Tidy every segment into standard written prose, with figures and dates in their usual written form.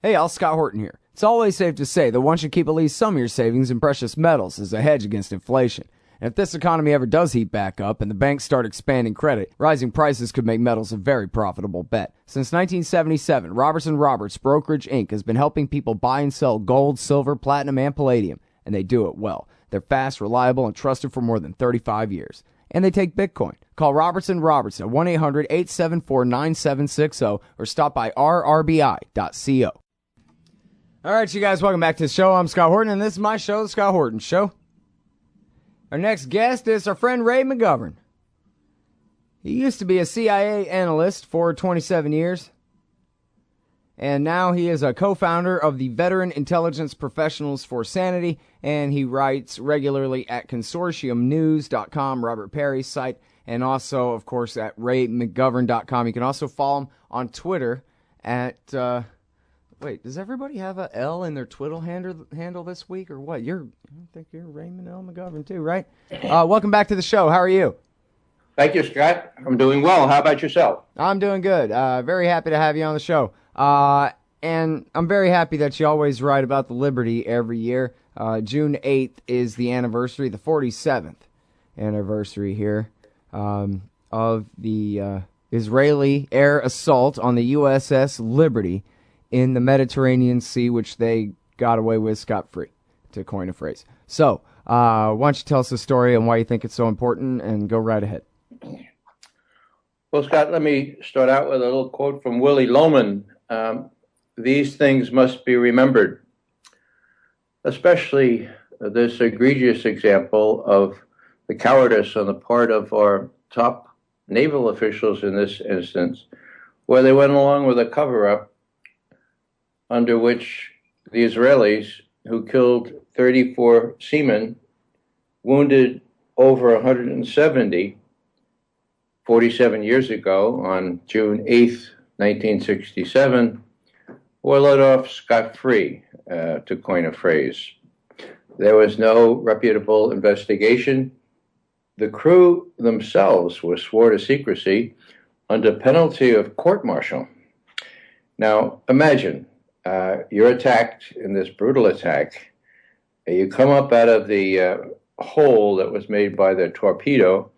Hey, all, Scott Horton here. It's always safe to say that one should keep at least some of your savings in precious metals as a hedge against inflation. And if this economy ever does heat back up and the banks start expanding credit, rising prices could make metals a very profitable bet. Since 1977, Robertson Roberts Brokerage Inc. has been helping people buy and sell gold, silver, platinum, and palladium, and they do it well. They're fast, reliable, and trusted for more than 35 years. And they take Bitcoin. Call Robertson Roberts at 1-800-874-9760 or stop by rrbi.co. All right, you guys, welcome back to the show. I'm Scott Horton, and this is my show, The Scott Horton Show. Our next guest is our friend Ray McGovern. He used to be a CIA analyst for 27 years, and now he is a co-founder of the Veteran Intelligence Professionals for Sanity, and he writes regularly at consortiumnews.com, Robert Perry's site, and also, of course, at raymcgovern.com. You can also follow him on Twitter at... Wait, does everybody have a L in their Twitter handle this week, or what? I think you're Raymond L. McGovern too, right? Welcome back to the show. How are you? Thank you, Scott. I'm doing well. How about yourself? I'm doing good. Very happy to have you on the show. And I'm very happy that you always write about the Liberty every year. June 8th is the anniversary, the 47th anniversary here, of the Israeli air assault on the USS Liberty in the Mediterranean Sea, which they got away with scot-free, to coin a phrase. So, why don't you tell us the story and why you think it's so important, and go right ahead. Well, Scott, let me start out with a little quote from Willie Loman. These things must be remembered, especially this egregious example of the cowardice on the part of our top naval officials in this instance, where they went along with a cover-up under which the Israelis, who killed 34 seamen, wounded over 170, 47 years ago on June 8th, 1967, were let off scot-free, to coin a phrase. There was no reputable investigation. The crew themselves were sworn to secrecy under penalty of court-martial. Now, imagine, you're attacked in this brutal attack. You come up out of the hole that was made by the torpedo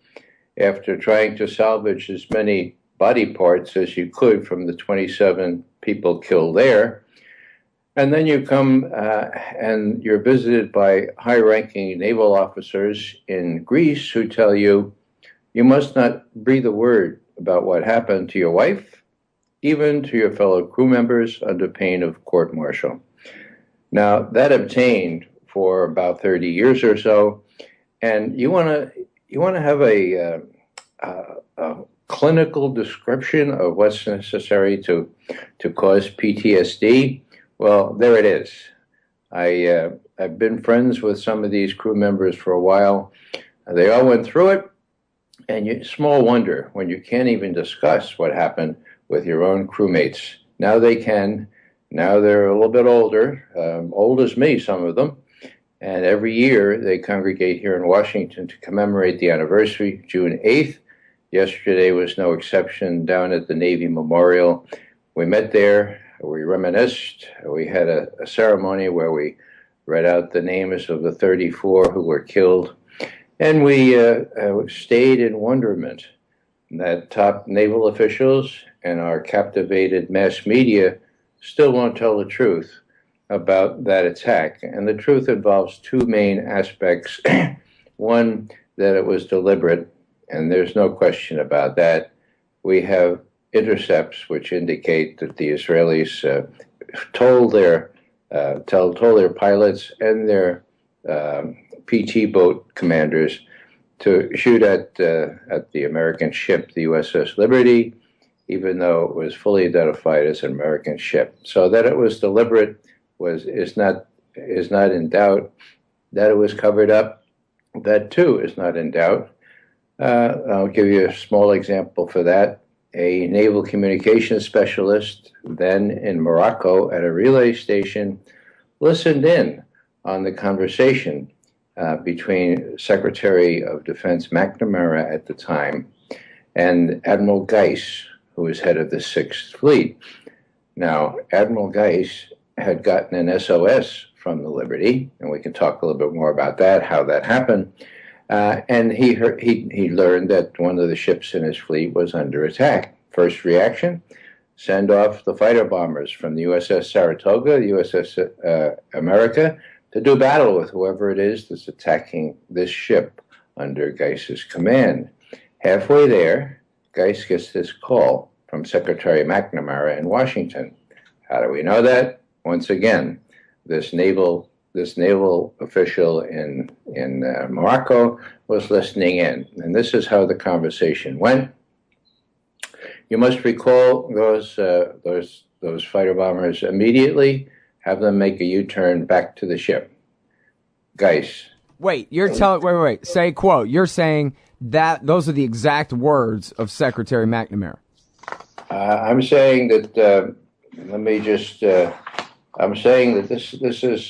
after trying to salvage as many body parts as you could from the 27 people killed there. And then you come and you're visited by high-ranking naval officers in Greece who tell you, you must not breathe a word about what happened to your wife, even to your fellow crew members, under pain of court-martial. Now, that obtained for about 30 years or so, and you want to have a clinical description of what's necessary to cause PTSD. Well, there it is. I've been friends with some of these crew members for a while. They all went through it, and small wonder when you can't even discuss what happened with your own crewmates. Now they can. Now they're a little bit older, old as me, some of them. And every year they congregate here in Washington to commemorate the anniversary, June 8th. Yesterday was no exception down at the Navy Memorial. We met there, we reminisced, we had a ceremony where we read out the names of the 34 who were killed. And we stayed in wonderment that top naval officials and our captivated mass media still won't tell the truth about that attack. And the truth involves two main aspects. One, that it was deliberate, and there's no question about that. We have intercepts which indicate that the Israelis told their pilots and their PT boat commanders to shoot at the American ship, the USS Liberty, even though it was fully identified as an American ship. So that it was deliberate is not in doubt. That it was covered up, that too is not in doubt. I'll give you a small example for that. A naval communications specialist, then in Morocco at a relay station, listened in on the conversation between Secretary of Defense McNamara at the time and Admiral Geiss, who was head of the Sixth Fleet. Now, Admiral Geiss had gotten an SOS from the Liberty, and we can talk a little bit more about that, how that happened. And he learned that one of the ships in his fleet was under attack. First reaction, send off the fighter bombers from the USS Saratoga, the USS America, to do battle with whoever it is that's attacking this ship under Geis's command. Halfway there, Geis gets this call from Secretary McNamara in Washington. How do we know that? Once again, this naval official in Morocco was listening in, and this is how the conversation went. You must recall those fighter bombers immediately. Have them make a U-turn back to the ship. Geis. Wait, wait. Say quote. You're saying that those are the exact words of Secretary McNamara. I'm saying that. I'm saying that this is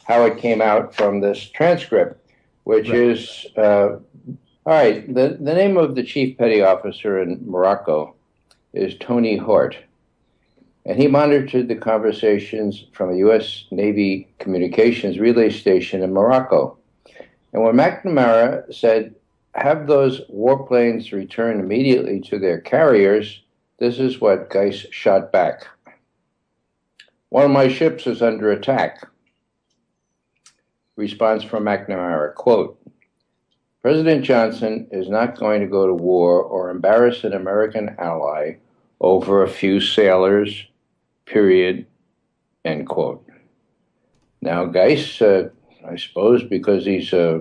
how it came out from this transcript, which is all right. The name of the chief petty officer in Morocco is Tony Hort, and he monitored the conversations from a U.S. Navy communications relay station in Morocco. And when McNamara said, "Have those warplanes return immediately to their carriers," this is what Geis shot back. "One of my ships is under attack." Response from McNamara, quote, "President Johnson is not going to go to war or embarrass an American ally over a few sailors, period," end quote. Now, Geis, I suppose because he's, he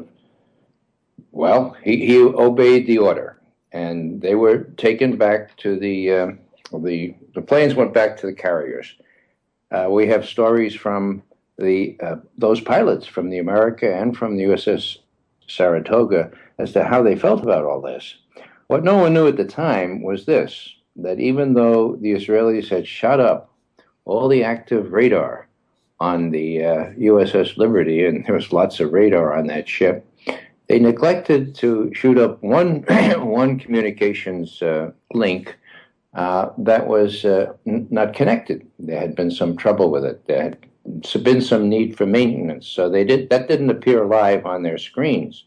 obeyed the order, and they were taken back to the planes went back to the carriers. We have stories from those pilots from the America and from the USS Saratoga as to how they felt about all this. What no one knew at the time was this, that even though the Israelis had shot up all the active radar on the USS Liberty, and there was lots of radar on that ship, they neglected to shoot up one communications link that was not connected. There had been some trouble with it. There had been some need for maintenance, so that didn't appear live on their screens.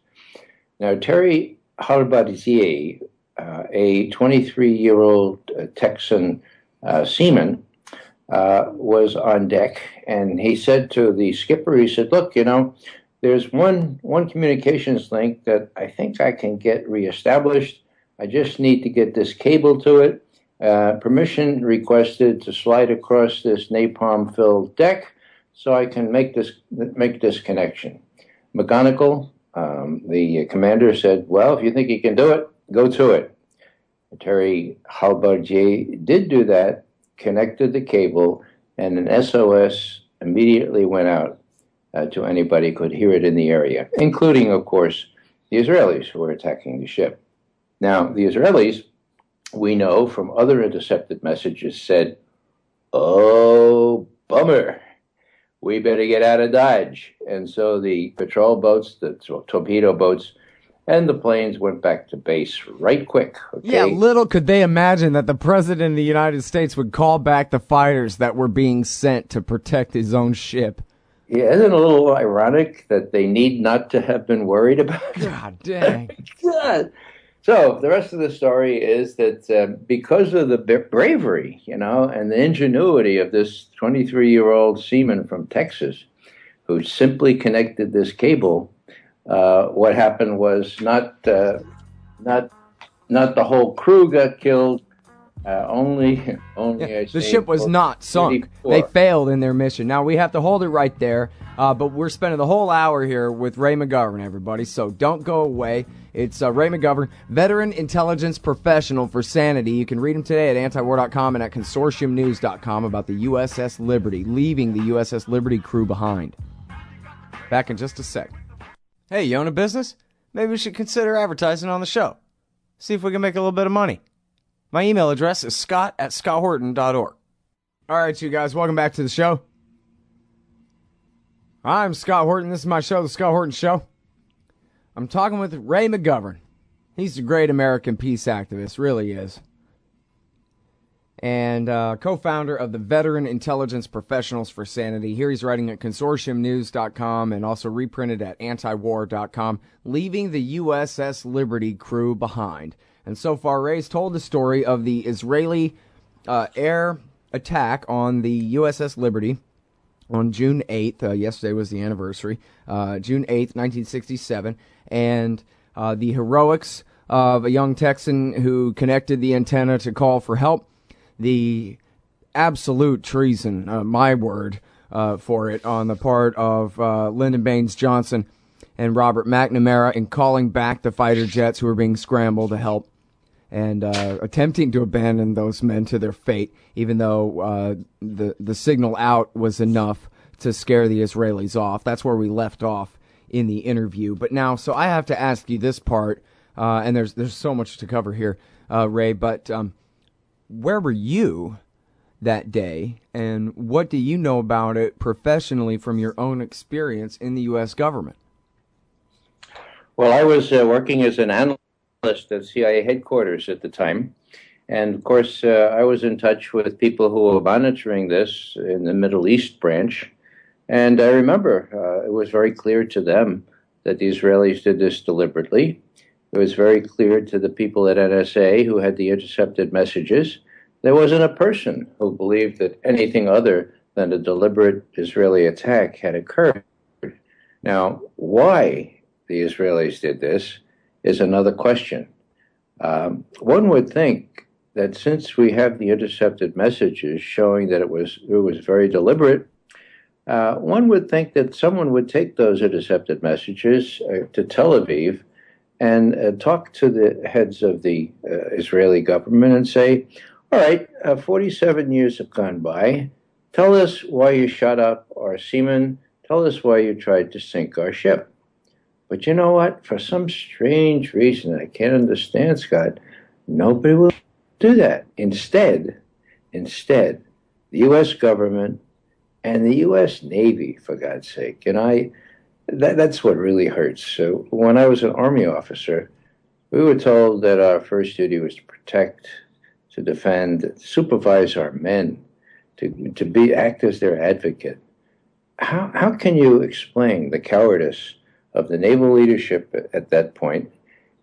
Now, Terry Halbardier, a 23-year-old Texan seaman, was on deck, and he said to the skipper, he said, "Look, there's one communications link that I think I can get reestablished. I just need to get this cable to it. Permission requested to slide across this napalm-filled deck so I can make this connection." McGonigal, the commander, said, "Well, if you think you can do it, go to it." Terry Halbardier did do that, connected the cable, and an SOS immediately went out to anybody who could hear it in the area, including, of course, the Israelis who were attacking the ship. Now, the Israelis, we know from other intercepted messages, said, "Oh, bummer. We better get out of Dodge." And so the patrol boats, the torpedo boats, and the planes went back to base right quick. Okay? Yeah, little could they imagine that the President of the United States would call back the fighters that were being sent to protect his own ship. Yeah, isn't it a little ironic that they need not to have been worried about it? God dang. God. So the rest of the story is that because of the bravery, and the ingenuity of this 23-year-old seaman from Texas, who simply connected this cable, what happened was not the whole crew got killed. Only the ship was not sunk. 84. They failed in their mission. Now, we have to hold it right there, but we're spending the whole hour here with Ray McGovern, everybody, so don't go away. It's Ray McGovern, veteran intelligence professional for sanity. You can read him today at antiwar.com and at consortiumnews.com about the USS Liberty, leaving the USS Liberty crew behind. Back in just a sec. Hey, you own a business? Maybe we should consider advertising on the show. See if we can make a little bit of money. My email address is scott@scotthorton.org. All right, you guys, welcome back to the show. I'm Scott Horton. This is my show, The Scott Horton Show. I'm talking with Ray McGovern. He's a great American peace activist, really is. and co-founder of the Veteran Intelligence Professionals for Sanity. Here he's writing at consortiumnews.com and also reprinted at antiwar.com, leaving the USS Liberty crew behind. And so far, Ray's told the story of the Israeli air attack on the USS Liberty on June 8th. Yesterday was the anniversary. June 8th, 1967. And the heroics of a young Texan who connected the antenna to call for help. The absolute treason, my word for it, on the part of Lyndon Baines Johnson and Robert McNamara in calling back the fighter jets who were being scrambled to help and attempting to abandon those men to their fate, even though the signal out was enough to scare the Israelis off. That's where we left off in the interview. But now, so I have to ask you this part, and there's so much to cover here, Ray, but where were you that day, and what do you know about it professionally from your own experience in the U.S. government? Well, I was working as an analyst at CIA headquarters at the time. And of course, I was in touch with people who were monitoring this in the Middle East branch. And I remember it was very clear to them that the Israelis did this deliberately. It was very clear to the people at NSA who had the intercepted messages. There wasn't a person who believed that anything other than a deliberate Israeli attack had occurred. Now, why the Israelis did this is another question. One would think that since we have the intercepted messages showing that it was very deliberate, one would think that someone would take those intercepted messages to Tel Aviv and talk to the heads of the Israeli government and say, all right, 47 years have gone by. Tell us why you shot up our seamen. Tell us why you tried to sink our ship. But you know what? For some strange reason I can't understand, Scott, nobody will do that. Instead, the U.S. government and the U.S. Navy, for God's sake, and that's what really hurts. So when I was an Army officer, we were told that our first duty was to protect, to defend, to supervise our men, to act as their advocate. How can you explain the cowardice of the naval leadership at that point,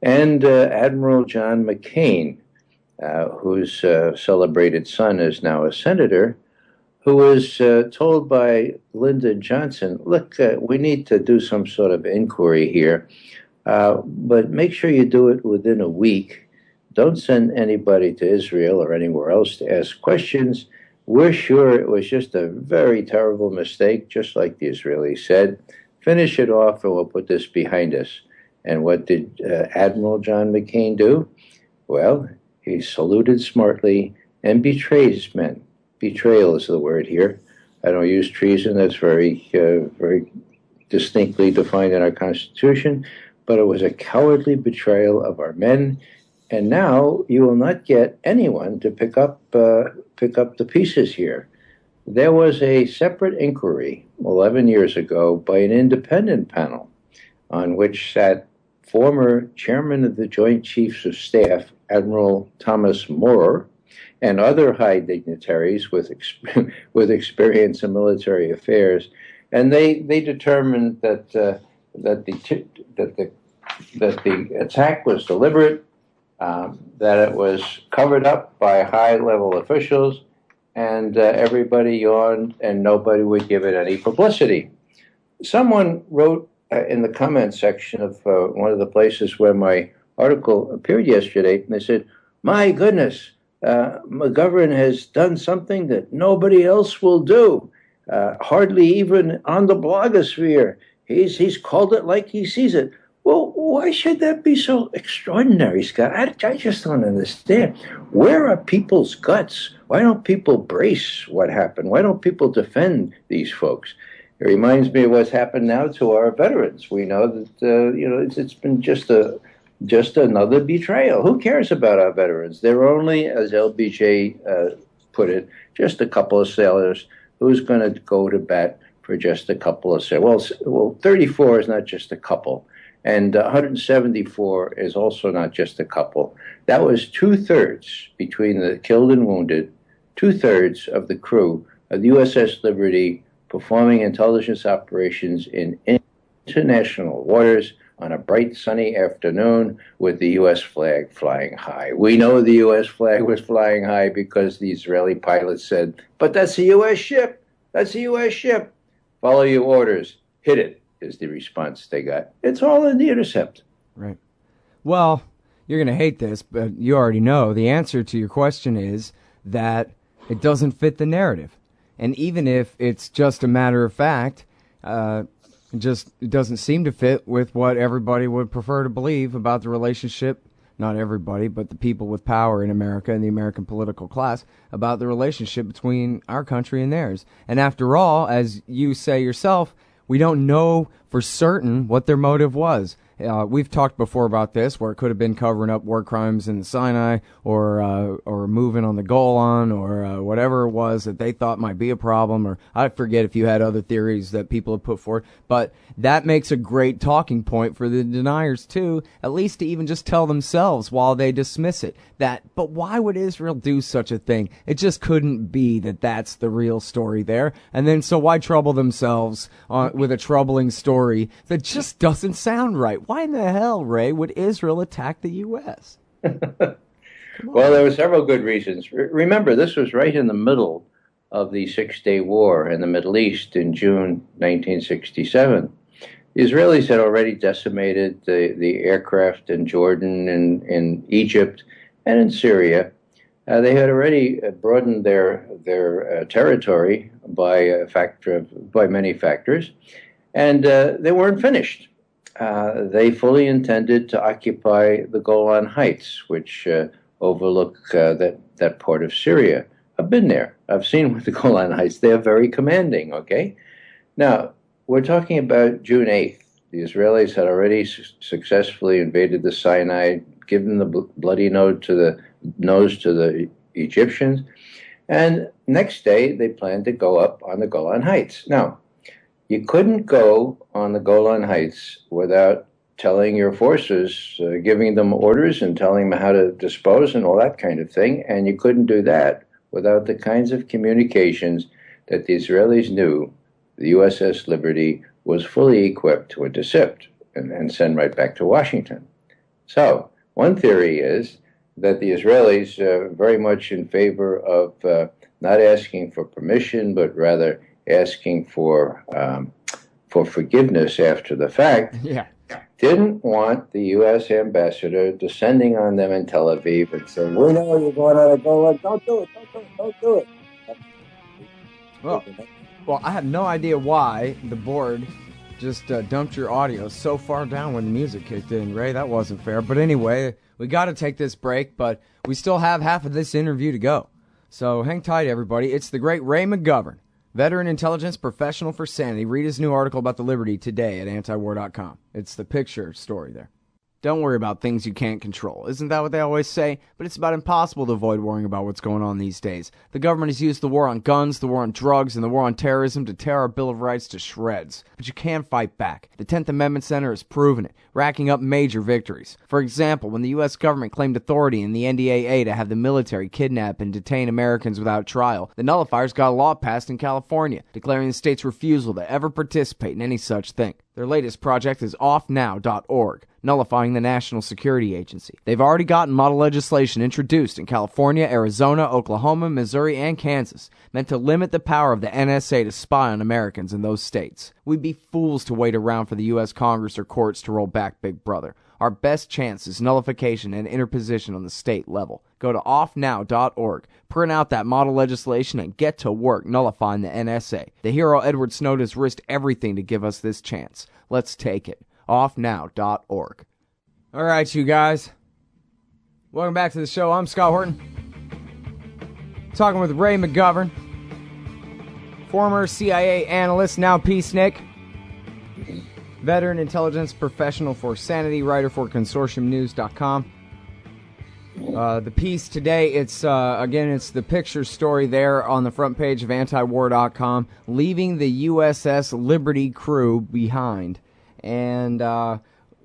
and Admiral John McCain, whose celebrated son is now a senator, who was told by Lyndon Johnson, look, we need to do some sort of inquiry here, but make sure you do it within a week. Don't send anybody to Israel or anywhere else to ask questions. We're sure it was just a very terrible mistake, just like the Israelis said. Finish it off and we'll put this behind us. And what did Admiral John McCain do? Well, he saluted smartly and betrayed his men. Betrayal is the word here. I don't use treason. That's very distinctly defined in our Constitution. But it was a cowardly betrayal of our men. And now you will not get anyone to pick up the pieces here. There was a separate inquiry 11 years ago by an independent panel on which sat former chairman of the Joint Chiefs of Staff, Admiral Thomas Moorer, and other high dignitaries with experience in military affairs. And they determined that the attack was deliberate, that it was covered up by high-level officials, and everybody yawned, and nobody would give it any publicity. Someone wrote in the comment section of one of the places where my article appeared yesterday, and they said, my goodness, McGovern has done something that nobody else will do, hardly even on the blogosphere. He's called it like he sees it. Well, why should that be so extraordinary, Scott? I just don't understand. Where are people's guts? Why don't people brace what happened? Why don't people defend these folks? It reminds me of what's happened now to our veterans. We know that it's been just another betrayal. Who cares about our veterans? They're only, as LBJ put it, just a couple of sailors. Who's going to go to bat for just a couple of sailors? Well, 34 is not just a couple. And 174 is also not just a couple. That was 2/3 between the killed and wounded 2/3 of the crew of the USS Liberty performing intelligence operations in international waters on a bright sunny afternoon with the U.S. flag flying high. We know the U.S. flag was flying high because the Israeli pilots said, but that's a U.S. ship. That's a U.S. ship. Follow your orders. Hit it, is the response they got. It's all in the intercept. Right. Well, you're going to hate this, but you already know the answer to your question is that it doesn't fit the narrative. And even if it's just a matter of fact, it doesn't seem to fit with what everybody would prefer to believe about the relationship. Not everybody, but the people with power in America and the American political class about the relationship between our country and theirs. And after all, as you say yourself, we don't know for certain what their motive was. We've talked before about this, where it could have been covering up war crimes in the Sinai, or moving on the Golan, or whatever it was that they thought might be a problem. Or I forget if you had other theories that people have put forward. But that makes a great talking point for the deniers too, at least to even just tell themselves while they dismiss it but why would Israel do such a thing? It just couldn't be that that's the real story there. And then so why trouble themselves with a troubling story that just doesn't sound right? Why in the hell, Ray, would Israel attack the U.S.? Well, there were several good reasons. Remember, this was right in the middle of the Six-Day War in the Middle East in June 1967. The Israelis had already decimated the aircraft in Jordan and in Egypt and in Syria. They had already broadened their territory by many factors, and they weren't finished. They fully intended to occupy the Golan Heights, which overlook that part of Syria. I've been there. I've seen the Golan Heights. They are very commanding, okay? Now, we're talking about June 8th. The Israelis had already successfully invaded the Sinai, given the bloody nose to the Egyptians, and next day they planned to go up on the Golan Heights. Now, you couldn't go on the Golan Heights without telling your forces, giving them orders and telling them how to dispose and all that kind of thing, and you couldn't do that without the kinds of communications that the Israelis knew the USS Liberty was fully equipped to intercept and send right back to Washington. So, one theory is that the Israelis are very much in favor of not asking for permission, but rather asking for forgiveness after the fact. Yeah. Didn't want the U.S. ambassador descending on them in Tel Aviv and saying, "We know you're going on a Golan. Don't do it. Don't do it." Well, I have no idea why the board just dumped your audio so far down when the music kicked in, Ray. That wasn't fair. But anyway, we got to take this break, but we still have half of this interview to go. So hang tight, everybody. It's the great Ray McGovern, veteran intelligence professional for sanity. Read his new article about the Liberty today at antiwar.com. It's the picture story there. Don't worry about things you can't control. Isn't that what they always say? But it's about impossible to avoid worrying about what's going on these days. The government has used the war on guns, the war on drugs, and the war on terrorism to tear our Bill of Rights to shreds. But you can fight back. The 10th Amendment Center has proven it, racking up major victories. For example, when the U.S. government claimed authority in the NDAA to have the military kidnap and detain Americans without trial, the nullifiers got a law passed in California, declaring the state's refusal to ever participate in any such thing. Their latest project is offnow.org, nullifying the National Security Agency. They've already gotten model legislation introduced in California, Arizona, Oklahoma, Missouri, and Kansas, meant to limit the power of the NSA to spy on Americans in those states. We'd be fools to wait around for the U.S. Congress or courts to roll back Big Brother. Our best chance is nullification and interposition on the state level. Go to offnow.org, print out that model legislation, and get to work nullifying the NSA. The hero Edward Snowden has risked everything to give us this chance. Let's take it. Offnow.org. All right, you guys. Welcome back to the show. I'm Scott Horton. Talking with Ray McGovern, former CIA analyst, now peacenik, veteran intelligence professional for sanity, writer for consortiumnews.com. The piece today, it's the picture story there on the front page of antiwar.com, leaving the USS Liberty crew behind. And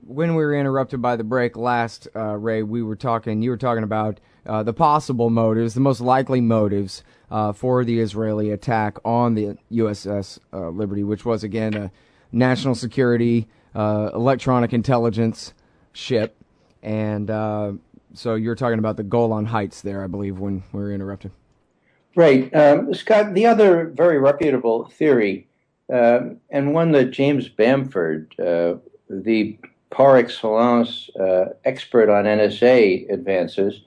when we were interrupted by the break last, Ray, you were talking about the possible motives, the most likely motives for the Israeli attack on the USS Liberty, which was, again, a national security electronic intelligence ship. And so you're talking about the Golan Heights there, I believe, when we were interrupted. Right. Scott, the other very reputable theory, and one that James Bamford, the par excellence expert on NSA, advances,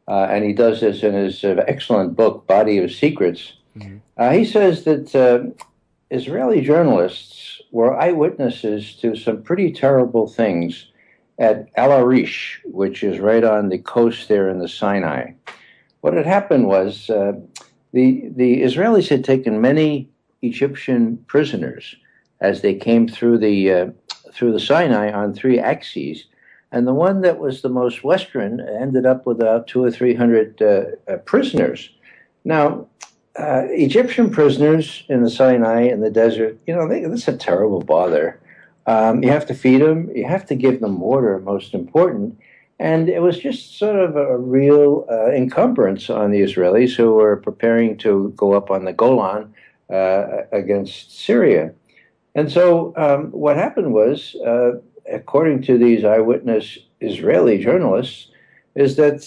and he does this in his excellent book, Body of Secrets. Mm-hmm. He says that Israeli journalists were eyewitnesses to some pretty terrible things at El Arish, which is right on the coast there in the Sinai. What had happened was the Israelis had taken many Egyptian prisoners as they came through the Sinai on 3 axes, and the one that was the most western ended up with about 200 or 300 prisoners. Now, Egyptian prisoners in the Sinai in the desert, that's a terrible bother. You have to feed them, you have to give them water, most important. And it was just sort of a real encumbrance on the Israelis who were preparing to go up on the Golan against Syria. And so what happened was, according to these eyewitness Israeli journalists, is that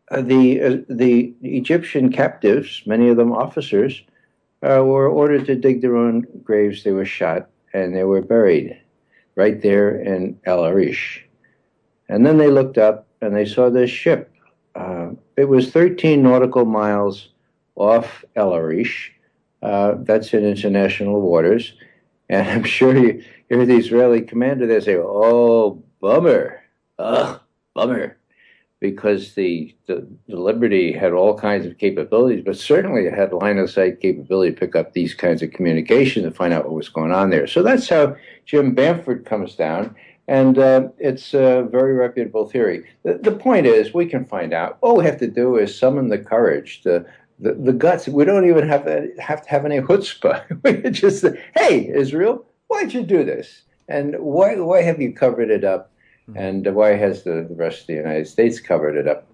the Egyptian captives, many of them officers, were ordered to dig their own graves. They were shot and they were buried right there in El Arish. And then they looked up and they saw this ship. It was 13 nautical miles off El Arish. That's in international waters. And I'm sure you hear the Israeli commander there say, "Oh, bummer. Bummer." Because the Liberty had all kinds of capabilities, but certainly it had line of sight capability to pick up these kinds of communication and find out what was going on there. So that's how Jim Bamford comes down. And it's a very reputable theory. The point is, we can find out. All we have to do is summon the courage, the guts. We don't even have to have any chutzpah. We can just say, "Hey, Israel, why'd you do this? And why have you covered it up? And why has the rest of the United States covered it up?"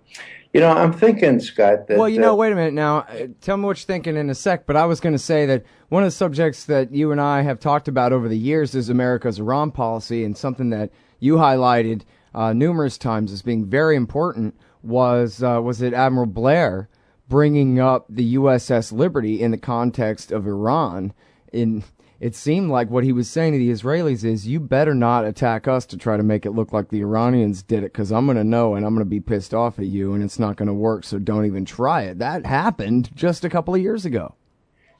I'm thinking, Scott, that... Well, wait a minute now. Tell me what you're thinking in a sec, but I was going to say that one of the subjects that you and I have talked about over the years is America's Iran policy, and something that you highlighted numerous times as being very important was it Admiral Blair bringing up the USS Liberty in the context of Iran. It seemed like what he was saying to the Israelis is, you better not attack us to try to make it look like the Iranians did it, because I'm going to know and I'm going to be pissed off at you, and it's not going to work, so don't even try it. That happened just a couple of years ago.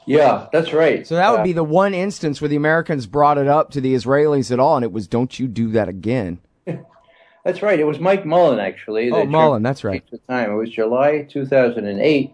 Yeah, that's right. So that would be the one instance where the Americans brought it up to the Israelis at all, and it was, don't you do that again. That's right. It was Mike Mullen, actually. Oh, Mullen, that's right. At the time. It was July 2008.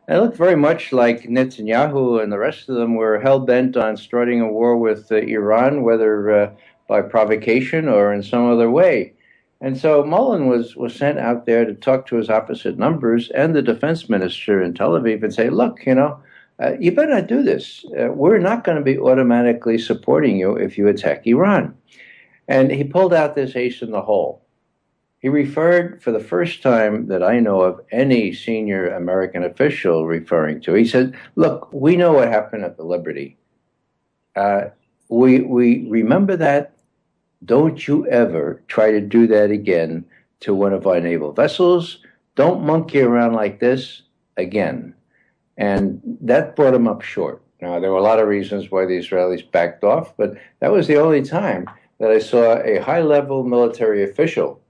And it looked very much like Netanyahu and the rest of them were hell-bent on starting a war with Iran, whether by provocation or in some other way. And so Mullen was sent out there to talk to his opposite numbers and the defense minister in Tel Aviv and say, "Look, you better not do this. We're not going to be automatically supporting you if you attack Iran." And he pulled out this ace in the hole. He referred, for the first time that I know of any senior American official referring to, he said, "Look, we know what happened at the Liberty. We remember that. Don't you ever try to do that again to one of our naval vessels. Don't monkey around like this again." And that brought him up short. Now, there were a lot of reasons why the Israelis backed off, but that was the only time that I saw a high-level military official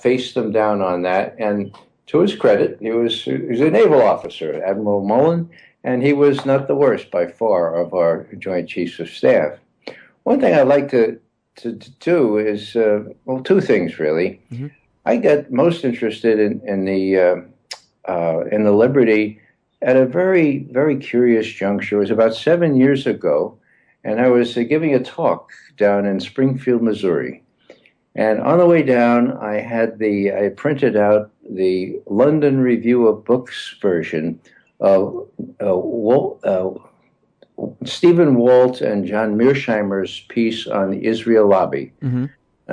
face them down on that. And to his credit, he was a naval officer, Admiral Mullen, and he was not the worst by far of our Joint Chiefs of Staff. One thing I'd like to do is, two things really. Mm-hmm. I got most interested in the Liberty at a very, very curious juncture. It was about 7 years ago, and I was giving a talk down in Springfield, Missouri. And on the way down, I printed out the London Review of Books version of Stephen Walt and John Mearsheimer's piece on the Israel lobby. Mm-hmm.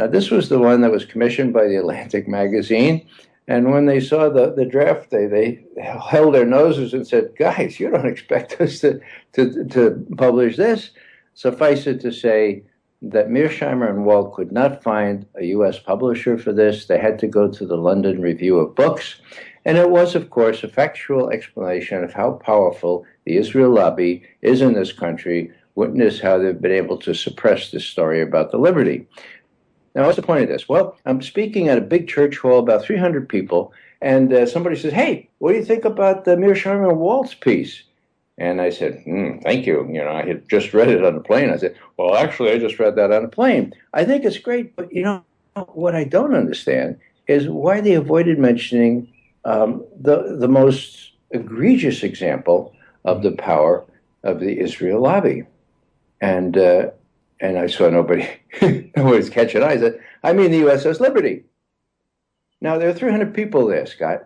This was the one that was commissioned by the Atlantic magazine. And when they saw the draft day, they held their noses and said, "Guys, you don't expect us to publish this." Suffice it to say that Mearsheimer and Walt could not find a U.S. publisher for this. They had to go to the London Review of Books. And it was, of course, a factual explanation of how powerful the Israel lobby is in this country. Witness how they've been able to suppress this story about the Liberty. Now, what's the point of this? Well, I'm speaking at a big church hall, about 300 people, and somebody says, "Hey, what do you think about the Mearsheimer and Walt's piece?" And I said, "Thank you. I had just read it on the plane." I said, "Well, actually, I just read that on the plane. I think it's great, but what I don't understand is why they avoided mentioning the most egregious example of the power of the Israel lobby." And I saw nobody's catching eyes. I mean the USS Liberty. Now, there are 300 people there, Scott.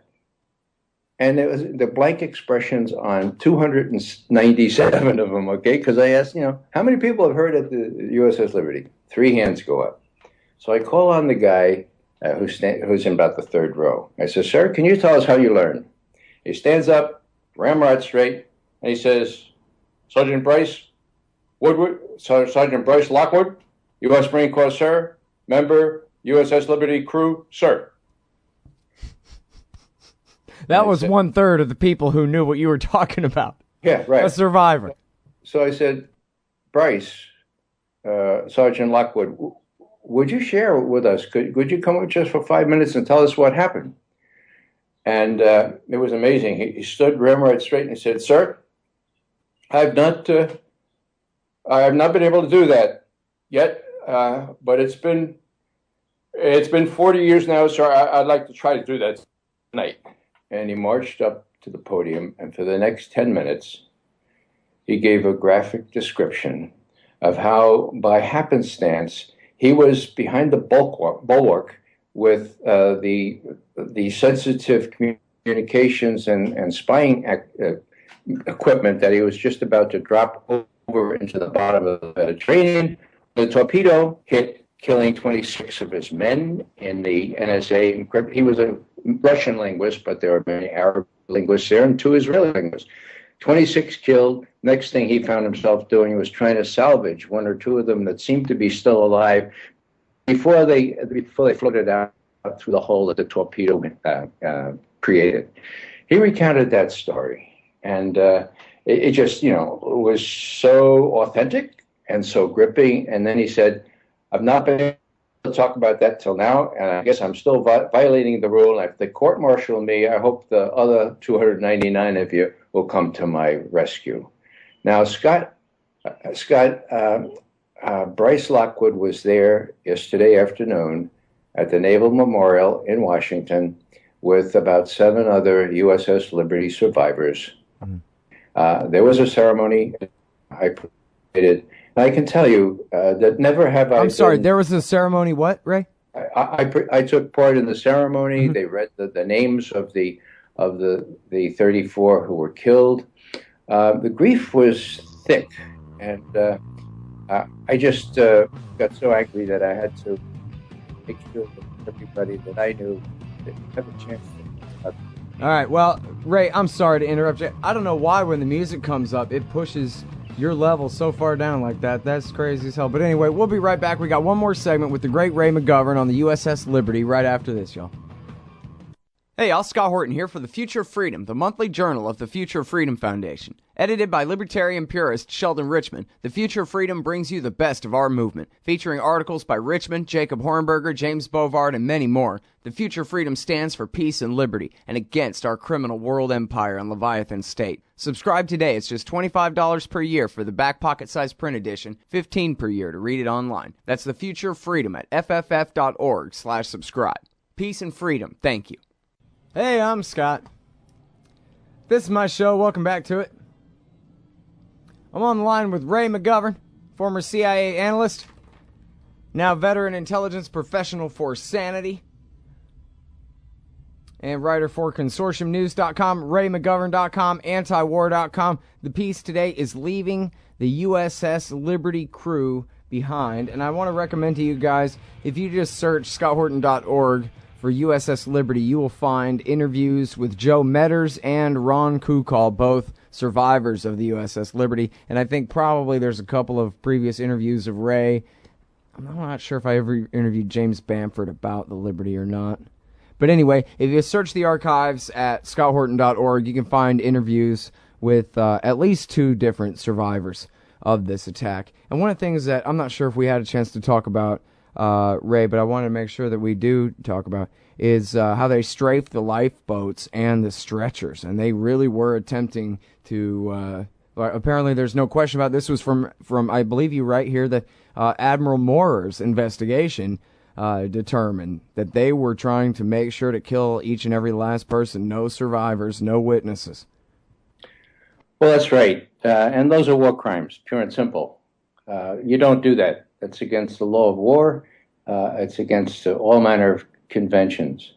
And it was the blank expressions on 297 of them, okay? Because I asked, how many people have heard of the USS Liberty? 3 hands go up. So I call on the guy who's in about the third row. I said, "Sir, can you tell us how you learn?" He stands up, ramrod straight, and he says, "Sergeant Bryce Lockwood, U.S. Marine Corps, sir. Member, USS Liberty crew, sir." That was 1/3 of the people who knew what you were talking about. Yeah, right. A survivor. So I said, "Bryce, Sergeant Lockwood, would you share with us? Could you come up just for 5 minutes and tell us what happened?" And it was amazing. He stood ramrod straight and he said, "Sir, I have not been able to do that yet, but it's been 40 years now, sir. I'd like to try to do that tonight." And he marched up to the podium, and for the next 10 minutes, he gave a graphic description of how, by happenstance, he was behind the bulwark with the sensitive communications and spying equipment that he was just about to drop over into the bottom of the Mediterranean. The torpedo hit, killing 26 of his men in the NSA. He was a Russian linguist, but there are many Arab linguists there and 2 Israeli linguists. 26 killed. Next thing he found himself doing was trying to salvage 1 or 2 of them that seemed to be still alive before they floated out through the hole that the torpedo created. He recounted that story, and it just, was so authentic and so gripping. And then he said, "I've not been able to talk about that till now, and I guess I'm still violating the rule. And if they court-martial me, I hope the other 299 of you will come to my rescue." Now, Scott, Bryce Lockwood was there yesterday afternoon at the Naval Memorial in Washington with about 7 other USS Liberty survivors. There was a ceremony. I participated. And I can tell you that never have I. I'm sorry, there was a ceremony. What, Ray? I took part in the ceremony. They read the names of the 34 who were killed. The grief was thick, and I just got so angry that I had to make sure that everybody that I knew didn't have a chance to. All right, well, Ray, I'm sorry to interrupt you. I don't know why when the music comes up, it pushes your level so far down like that. That's crazy as hell. But anyway, we'll be right back. We got one more segment with the great Ray McGovern on the USS Liberty right after this, y'all. Hey, y'all, Scott Horton here for The Future of Freedom, the monthly journal of the Future of Freedom Foundation. Edited by libertarian purist Sheldon Richman, The Future of Freedom brings you the best of our movement, featuring articles by Richman, Jacob Hornberger, James Bovard, and many more. The Future of Freedom stands for peace and liberty, and against our criminal world empire and Leviathan state. Subscribe today. It's just $25 per year for the back pocket-sized print edition, $15 per year to read it online. That's The Future of Freedom at fff.org/subscribe. Peace and freedom. Thank you. Hey, I'm Scott. This is my show. Welcome back to it. I'm on the line with Ray McGovern, former CIA analyst, now veteran intelligence professional for Sanity, and writer for consortiumnews.com, raymcgovern.com, antiwar.com. The piece today is Leaving the USS Liberty Crew Behind, and I want to recommend to you guys, if you just search scotthorton.org for USS Liberty, you will find interviews with Joe Metters and Ron Kukal, both survivors of the USS Liberty. And I think probably there's a couple of previous interviews of Ray. I'm not sure if I ever interviewed James Bamford about the Liberty or not. But anyway, if you search the archives at scotthorton.org, you can find interviews with at least 2 different survivors of this attack. And one of the things that I'm not sure if we had a chance to talk about, Ray, but I want to make sure that we do talk about is how they strafed the lifeboats and the stretchers, and they really were attempting to. Apparently, there's no question about this. Was from I believe you right here that Admiral Moorer's investigation determined that they were trying to make sure to kill each and every last person, no survivors, no witnesses. Well, that's right, and those are war crimes, pure and simple. You don't do that. That's against the law of war. It's against all manner of conventions.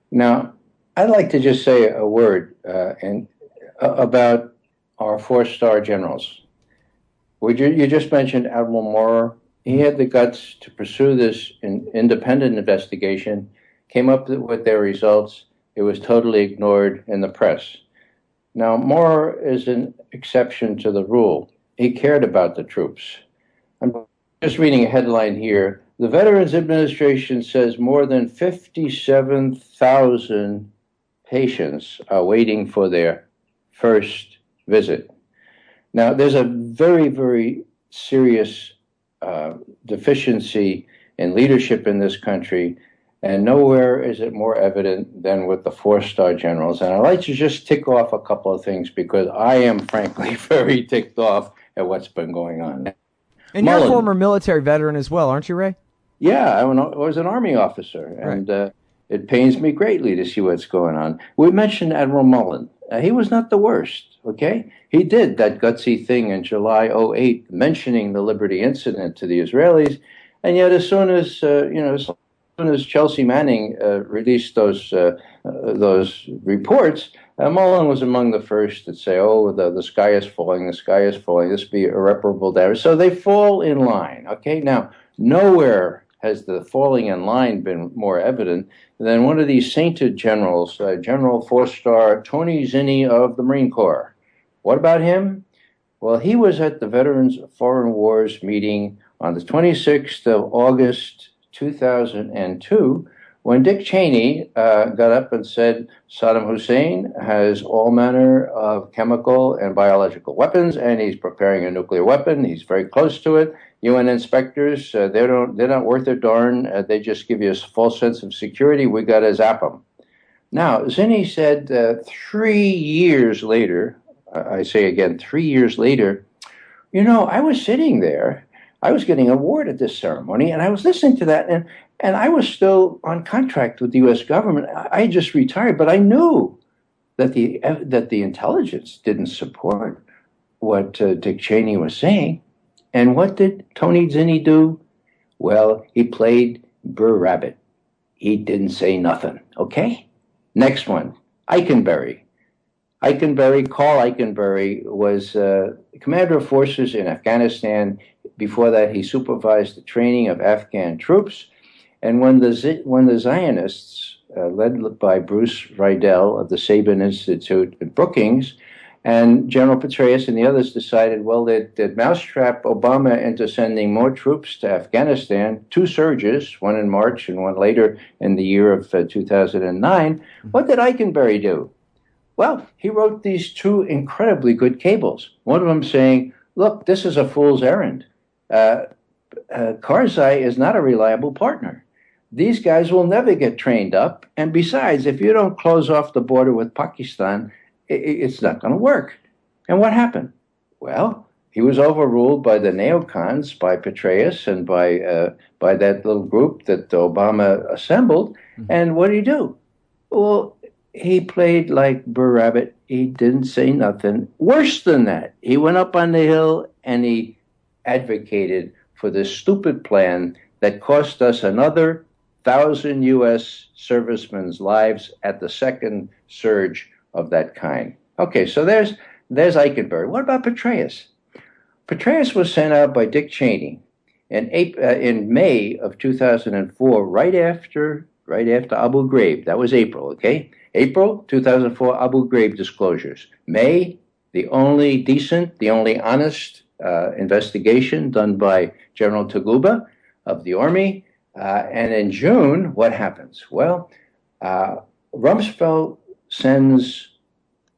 Now, I'd like to just say a word about our 4-star generals. You just mentioned Admiral Moorer. He had the guts to pursue this independent investigation, came up with their results. It was totally ignored in the press. Now, Moorer is an exception to the rule. He cared about the troops. I'm just reading a headline here. The Veterans Administration says more than 57,000 patients are waiting for their first visit. Now, there's a very, very serious deficiency in leadership in this country, and nowhere is it more evident than with the 4-star generals. And I'd like to just tick off a couple of things because I am, frankly, very ticked off at what's been going on. And you're a former military veteran as well, aren't you, Ray? Yeah, I was an Army officer, and it pains me greatly to see what's going on. We mentioned Admiral Mullen. He was not the worst, okay? He did that gutsy thing in July '08, mentioning the Liberty incident to the Israelis, and yet as soon as Chelsea Manning released those reports, Mullen was among the first to say, "Oh, the sky is falling. The sky is falling. This will be irreparable damage." So they fall in line. Okay, now nowhere has the falling in line been more evident than one of these sainted generals, General 4-star Tony Zinni of the Marine Corps. What about him? Well, he was at the Veterans Foreign Wars meeting on the 26th of August, 2002, when Dick Cheney got up and said Saddam Hussein has all manner of chemical and biological weapons, and he's preparing a nuclear weapon. He's very close to it. UN inspectors, they're not worth their darn. They just give you a false sense of security. We got to zap them. Now, Zinni said 3 years later, I say again, 3 years later, I was sitting there. I was getting an award at this ceremony, and I was listening to that, and I was still on contract with the U.S. government. I just retired, but I knew that the intelligence didn't support what Dick Cheney was saying. And what did Tony Zinni do? Well, he played Burr Rabbit. He didn't say nothing, okay? Next one, Eikenberry. Carl Eikenberry was commander of forces in Afghanistan. Before that, he supervised the training of Afghan troops. And when the Zionists, led by Bruce Riedel of the Sabin Institute at Brookings, and General Petraeus and the others decided, well, they'd mousetrap Obama into sending more troops to Afghanistan, 2 surges, one in March and one later in the year of 2009. What did Eikenberry do? Well, he wrote these 2 incredibly good cables. One of them saying, look, this is a fool's errand. Karzai is not a reliable partner. These guys will never get trained up. And besides, if you don't close off the border with Pakistan, it's not going to work. And what happened? Well, he was overruled by the neocons, by Petraeus, and by that little group that Obama assembled. Mm-hmm. And what did he do? Well, he played like Burr Rabbit. He didn't say nothing. Worse than that, he went up on the hill and he advocated for this stupid plan that cost us another 1,000 U.S. servicemen's lives at the second surge of that kind. Okay, so there's Eikenberry. What about Petraeus? Petraeus was sent out by Dick Cheney in May of 2004, right after right after Abu Ghraib. That was April, okay? April 2004, Abu Ghraib disclosures. May, the only decent, the only honest investigation done by General Taguba of the Army. And in June, what happens? Well, Rumsfeld sends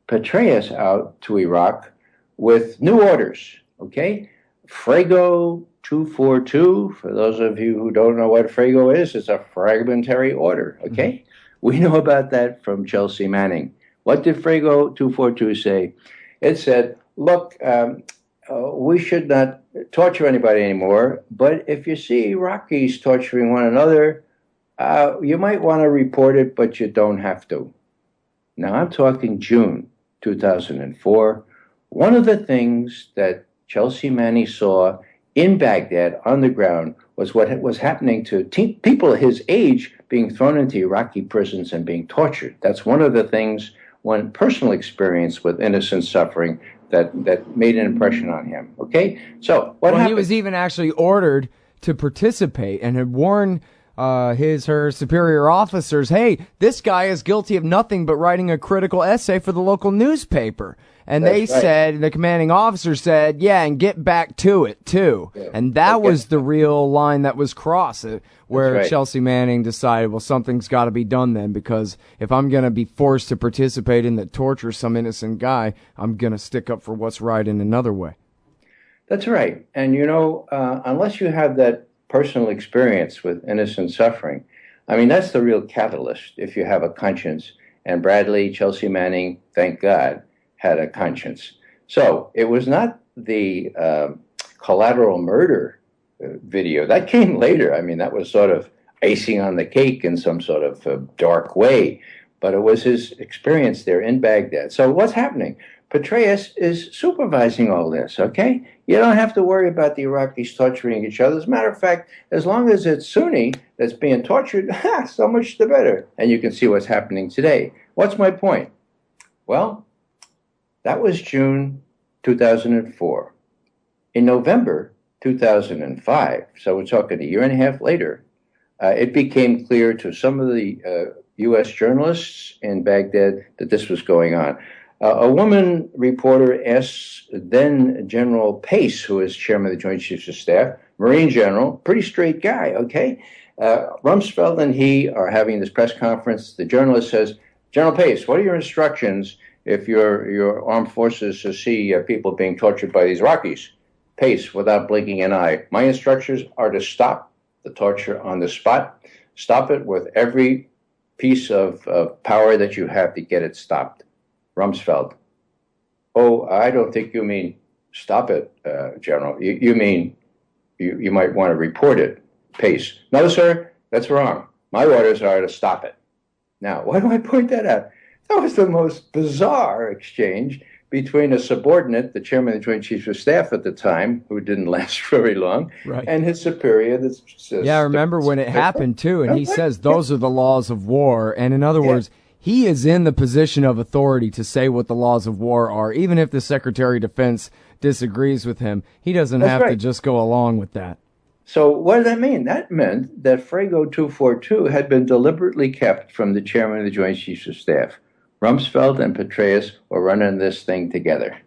Petraeus out to Iraq with new orders, okay? Frago 242, for those of you who don't know what Frago is, it's a fragmentary order, okay? Mm-hmm. We know about that from Chelsea Manning. What did Frago 242 say? It said, look, we should not torture anybody anymore, but if you see Iraqis torturing one another, you might want to report it, but you don't have to. Now, I'm talking June 2004. One of the things that Chelsea Manning saw in Baghdad on the ground was what was happening to people his age being thrown into Iraqi prisons and being tortured. That's one of the things, one personal experience with innocent suffering that made an impression on him. Okay? So, what happened? He was even actually ordered to participate and had warned her superior officers, hey, this guy is guilty of nothing but writing a critical essay for the local newspaper. And they said, the commanding officer said, yeah, and get back to it, too. Yeah. And that was the real line that was crossed, where Chelsea Manning decided, well, something's got to be done then, because if I'm going to be forced to participate in the torture of some innocent guy, I'm going to stick up for what's right in another way. That's right. And, unless you have that personal experience with innocent suffering, I mean, that's the real catalyst if you have a conscience. And Bradley, Chelsea Manning, thank God, had a conscience. So it was not the collateral murder video. That came later. I mean, that was sort of icing on the cake in some sort of dark way. But it was his experience there in Baghdad. So what's happening? Petraeus is supervising all this, okay? You don't have to worry about the Iraqis torturing each other. As a matter of fact, as long as it's Sunni that's being tortured, so much the better. And you can see what's happening today. What's my point? Well, that was June 2004. In November 2005, so we're talking a year and a half later, it became clear to some of the U.S. journalists in Baghdad that this was going on. A woman reporter asked then General Pace, who is chairman of the Joint Chiefs of Staff, Marine General, pretty straight guy, okay? Rumsfeld and he are having this press conference. The journalist says, General Pace, what are your instructions if your armed forces see people being tortured by these Iraqis? Pace, without blinking an eye, my instructions are to stop the torture on the spot. Stop it with every piece of power that you have to get it stopped. Rumsfeld, oh, I don't think you mean stop it, General. You mean you might want to report it. Pace, no, sir, that's wrong. My orders are to stop it. Now, why do I point that out? That was the most bizarre exchange between a subordinate, the chairman of the Joint Chiefs of Staff at the time, who didn't last very long, and his superior. That says, I remember when it happened, too, and he says those are the laws of war. And in other words, he is in the position of authority to say what the laws of war are. Even if the Secretary of Defense disagrees with him, he doesn't have to just go along with that. So what did that mean? That meant that Frago 242 had been deliberately kept from the chairman of the Joint Chiefs of Staff. Rumsfeld and Petraeus were running this thing together.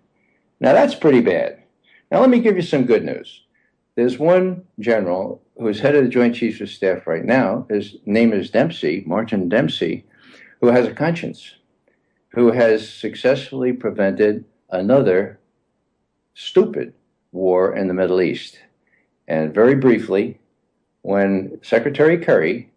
Now, that's pretty bad. Now, let me give you some good news. There's one general who's head of the Joint Chiefs of Staff right now. His name is Dempsey, Martin Dempsey, who has a conscience, who has successfully prevented another stupid war in the Middle East. And very briefly, when Secretary Kerry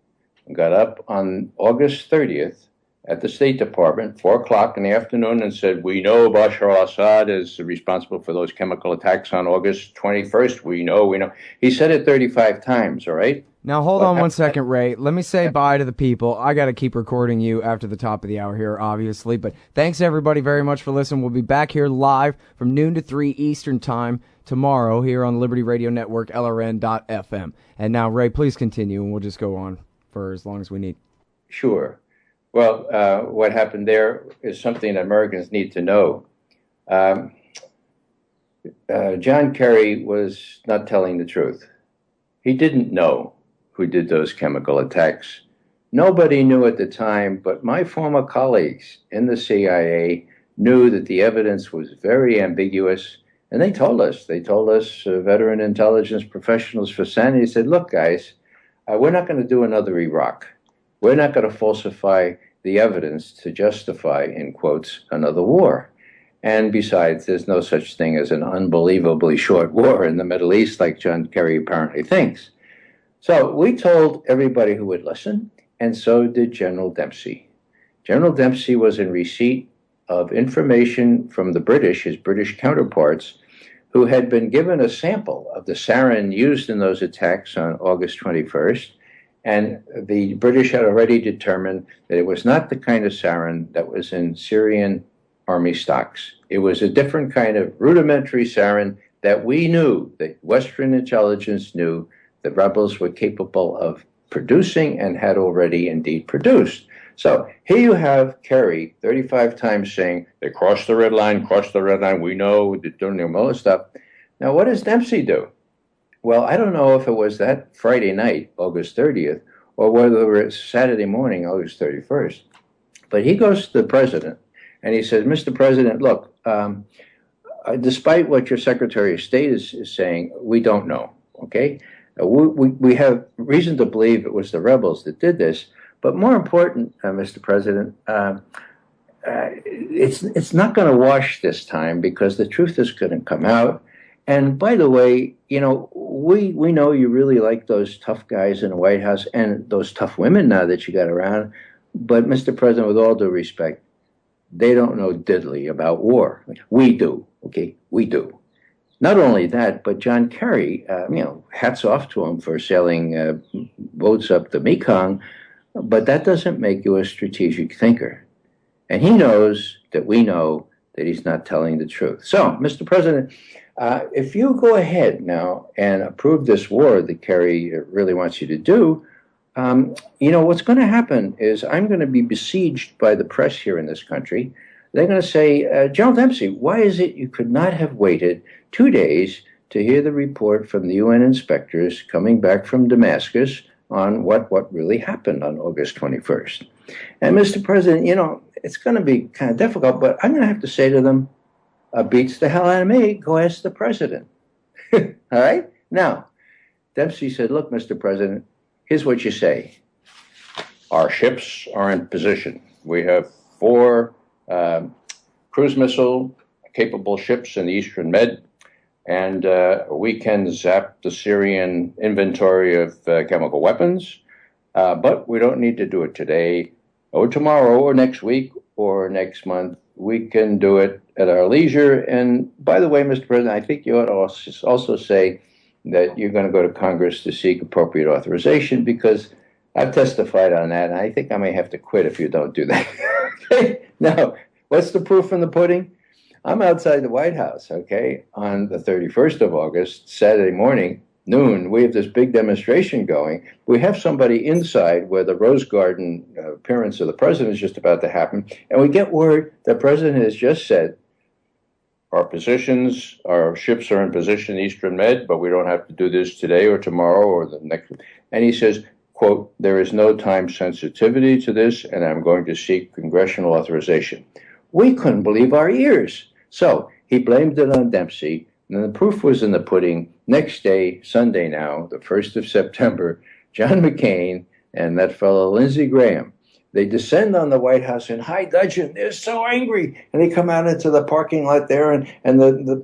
got up on August 30th at the State Department, 4 o'clock in the afternoon, and said, we know Bashar al-Assad is responsible for those chemical attacks on August 21st. We know. He said it 35 times, all right? Now, hold on one second, Ray. Let me say bye to the people. I got to keep recording you after the top of the hour here, obviously. But thanks, everybody, very much for listening. We'll be back here live from noon to 3 Eastern Time tomorrow here on Liberty Radio Network, LRN.FM. And now, Ray, please continue, and we'll just go on for as long as we need. Sure. Well, what happened there is something that Americans need to know. John Kerry was not telling the truth. He didn't know who did those chemical attacks. Nobody knew at the time, but my former colleagues in the CIA knew that the evidence was very ambiguous. And they told us, veteran intelligence professionals for sanity, said, look, guys, we're not going to do another Iraq. We're not going to falsify the evidence to justify, in quotes, another war. And besides, there's no such thing as an unbelievably short war in the Middle East like John Kerry apparently thinks. So we told everybody who would listen, and so did General Dempsey. General Dempsey was in receipt of information from the British, his British counterparts, who had been given a sample of the sarin used in those attacks on August 21st. And the British had already determined that it was not the kind of sarin that was in Syrian army stocks. It was a different kind of rudimentary sarin that we knew, that Western intelligence knew, the rebels were capable of producing and had already indeed produced. So here you have Kerry 35 times saying, they crossed the red line, we know, they're doing their Mueller stuff. Now, what does Dempsey do? Well, I don't know if it was that Friday night, August 30th, or whether it was Saturday morning, August 31st. But he goes to the president and he says, Mr. President, look, despite what your Secretary of State is saying, we don't know, okay? We have reason to believe it was the rebels that did this. But more important, Mr. President, it's not going to wash this time because the truth is going to come out. And by the way, you know, we know you really like those tough guys in the White House and those tough women now that you got around. But, Mr. President, with all due respect, they don't know diddly about war. We do, okay? We do. Not only that, but John Kerry, hats off to him for sailing boats up the Mekong, but that doesn't make you a strategic thinker. And he knows that we know that he's not telling the truth. So, Mr. President, if you go ahead now and approve this war that Kerry really wants you to do, what's going to happen is I'm going to be besieged by the press here in this country. They're going to say, General Dempsey, why is it you could not have waited 2 days to hear the report from the UN inspectors coming back from Damascus on what really happened on August 21st? And Mr. President, it's going to be kind of difficult, but I'm going to have to say to them, beats the hell out of me, go ask the president. All right? Now, Dempsey said, look, Mr. President, here's what you say. Our ships are in position. We have 4 cruise missile capable ships in the Eastern Med, and we can zap the Syrian inventory of chemical weapons, but we don't need to do it today or tomorrow or next week or next month. We can do it at our leisure. And by the way, Mr. President, I think you ought to also say that you're going to go to Congress to seek appropriate authorization, because I've testified on that, and I think I may have to quit if you don't do that. Okay? Now, what's the proof in the pudding? I'm outside the White House, okay, on the 31st of August, Saturday morning, noon. We have this big demonstration going. We have somebody inside where the Rose Garden appearance of the president is just about to happen, and we get word the president has just said, our ships are in position in Eastern Med, but we don't have to do this today or tomorrow or the next. And he says, quote, there is no time sensitivity to this, and I'm going to seek congressional authorization. We couldn't believe our ears. So he blamed it on Dempsey, and the proof was in the pudding. Next day, Sunday now, the 1st of September, John McCain and that fellow Lindsey Graham, they descend on the White House in high dudgeon. They're so angry. And they come out into the parking lot there, and the